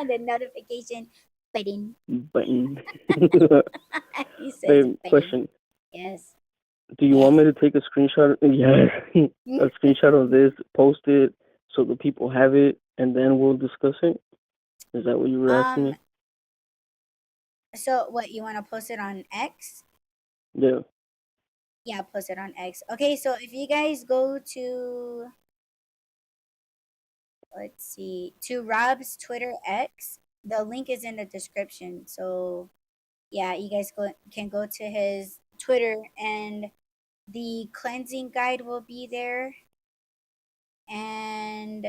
Speaker 1: the notification button.
Speaker 2: Button.
Speaker 1: He says
Speaker 2: Babe,
Speaker 1: button.
Speaker 2: question.
Speaker 1: Yes.
Speaker 2: Do you want
Speaker 1: Yes.
Speaker 2: me to take a screenshot? Yeah, a screenshot of this, post it so the people have it, and then we'll discuss it. Is that what you were asking
Speaker 1: um
Speaker 2: me?
Speaker 1: so what, you want to post it on X?
Speaker 2: Yeah.
Speaker 1: Yeah, post it on X. Okay, so if you guys go to, let's see, to Rob's Twitter X, the link is in the description. So yeah, you guys can go to his Twitter, and the cleansing guide will be there, and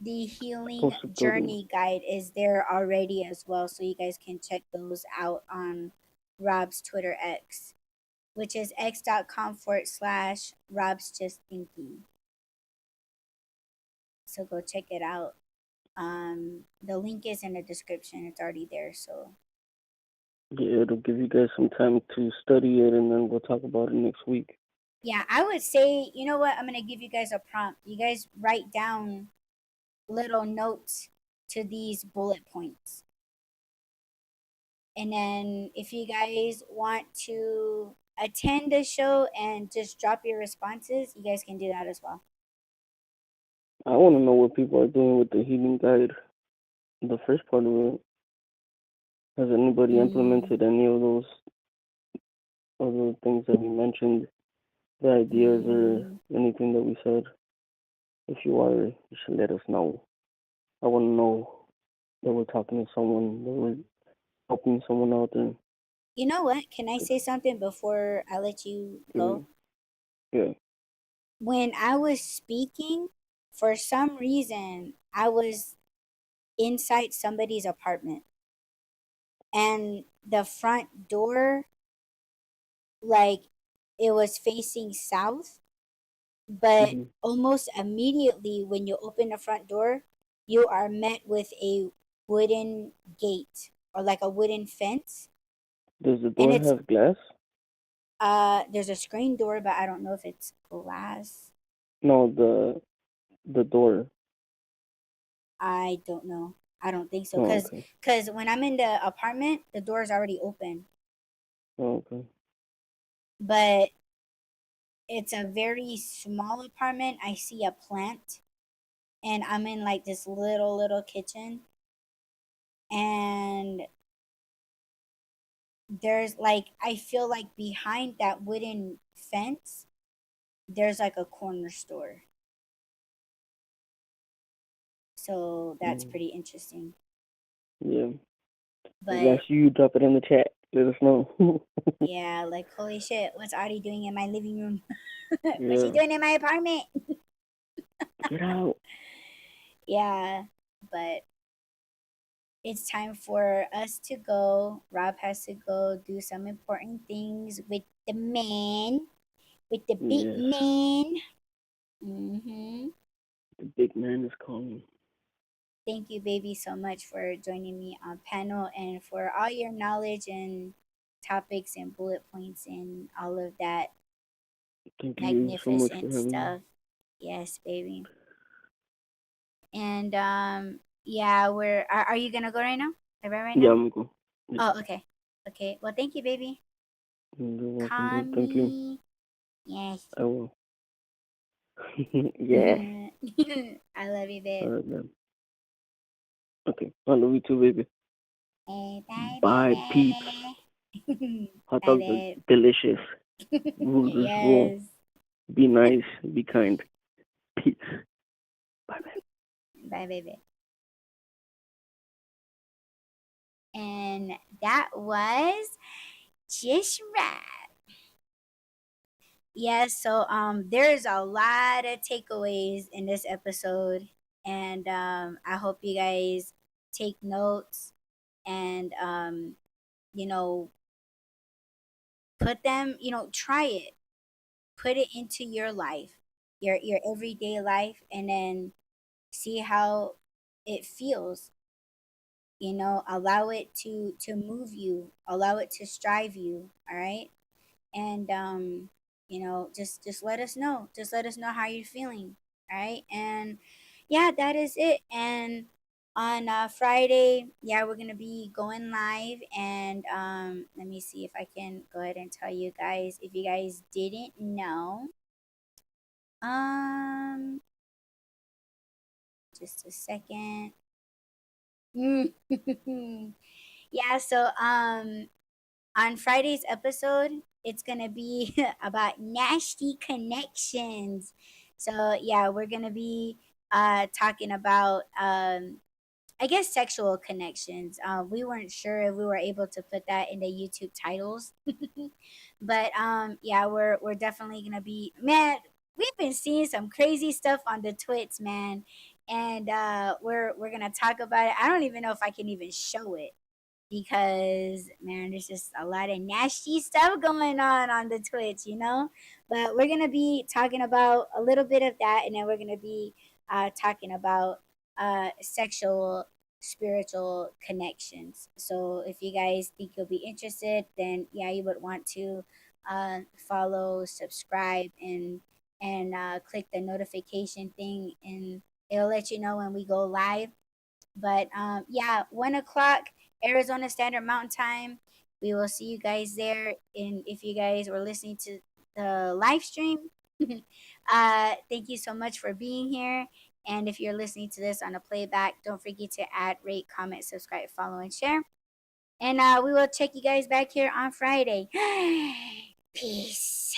Speaker 1: the
Speaker 2: I
Speaker 1: healing
Speaker 2: posted those.
Speaker 1: journey guide is there already as well. So you guys can check those out on Rob's Twitter X, which is x.com/Rob's Just Thinking. So go check it out. The link is in the description. It's already there. So
Speaker 2: Yeah, it'll give you guys some time to study it, and then we'll talk about it next week.
Speaker 1: yeah, I would say, you know what? I'm gonna give you guys a prompt. You guys write down little notes to these bullet points. And then if you guys want to attend the show and just drop your responses, you guys can do that as well.
Speaker 2: I want to know what people are doing with the healing guide. The first part of it. Has anybody
Speaker 1: Mm,
Speaker 2: implemented any of those other things that we mentioned, the ideas or
Speaker 1: mm.
Speaker 2: anything that we said? If you are, you should let us know. I want to know that we're talking to someone, that we're helping someone out there.
Speaker 1: You know what? Can I say something before I let you
Speaker 2: Yeah,
Speaker 1: go?
Speaker 2: yeah.
Speaker 1: When I was speaking, for some reason, I was inside somebody's apartment and the front door, like, it was facing south, but
Speaker 2: Hmm.
Speaker 1: almost immediately when you open the front door, you are met with a wooden gate or like a wooden fence.
Speaker 2: Does the
Speaker 1: And
Speaker 2: door
Speaker 1: it's
Speaker 2: have glass?
Speaker 1: there's a screen door, but I don't know if it's glass.
Speaker 2: No, the door.
Speaker 1: I don't know. I don't think so,
Speaker 2: Oh,
Speaker 1: cause
Speaker 2: okay.
Speaker 1: cause when I'm in the apartment, the door is already open.
Speaker 2: Oh, okay.
Speaker 1: But it's a very small apartment. I see a plant, and I'm in like this little kitchen, and there's like, I feel like behind that wooden fence, there's like a corner store. So that's
Speaker 2: Mm,
Speaker 1: pretty interesting.
Speaker 2: yeah. If
Speaker 1: But
Speaker 2: that's you, drop it in the chat. Let us know.
Speaker 1: yeah, like holy shit, what's Audie doing in my living room? What's she
Speaker 2: Yeah.
Speaker 1: doing in my apartment?
Speaker 2: Get out.
Speaker 1: Yeah, but it's time for us to go. Rob has to go do some important things with the man, with the big
Speaker 2: Yes.
Speaker 1: man. Mm-hmm.
Speaker 2: The big man is calling.
Speaker 1: Thank you, baby, so much for joining me on panel and for all your knowledge and topics and bullet points and all of that
Speaker 2: Thank you so much for
Speaker 1: magnificent
Speaker 2: having me.
Speaker 1: stuff. Yes, baby. And yeah, are you gonna go right now? Like right
Speaker 2: Yeah,
Speaker 1: now?
Speaker 2: I'm cool. Yeah.
Speaker 1: Oh, okay. Okay. Well, thank you, baby.
Speaker 2: You're welcome,
Speaker 1: Call
Speaker 2: dude. Thank you.
Speaker 1: me. Yes.
Speaker 2: I will. Yeah.
Speaker 1: I love you, babe.
Speaker 2: All right, man. Okay. I love you too, baby.
Speaker 1: Hey, bye,
Speaker 2: Bye, peeps.
Speaker 1: baby.
Speaker 2: Hot
Speaker 1: Bye,
Speaker 2: dogs are
Speaker 1: babe.
Speaker 2: delicious. Rulers rule.
Speaker 1: Yes.
Speaker 2: Be nice. Be kind. Peace. Bye, bye.
Speaker 1: Bye, baby. And that was just right. Yeah, so there's a lot of takeaways in this episode, and I hope you guys take notes and you know, put them, try it. Put it into your life, your everyday life, and then see how it feels. Allow it to move you, allow it to strive you, all right? And just let us know, how you're feeling, all right? And yeah, that is it. And on Friday, yeah, we're gonna be going live. And let me see if I can go ahead and tell you guys, if you guys didn't know. um just a second. Yeah, so on Friday's episode, it's gonna be about nasty connections. So yeah, we're gonna be talking about I guess sexual connections. We weren't sure if we were able to put that in the YouTube titles, but yeah, we're definitely gonna be, man. We've been seeing some crazy stuff on the twits, man, and we're gonna talk about it. I don't even know if I can even show it because man, there's just a lot of nasty stuff going on the Twitch. But we're gonna be talking about a little bit of that, and then we're gonna be talking about sexual spiritual connections. So if you guys think you'll be interested, then yeah, you would want to follow, subscribe, and click the notification thing, and it'll let you know when we go live. But yeah, 1 o'clock Arizona Standard Mountain Time. We will see you guys there. And if you guys were listening to the live stream, thank you so much for being here. And if you're listening to this on a playback, don't forget to add, rate, comment, subscribe, follow, and share. And we will check you guys back here on Friday. Peace.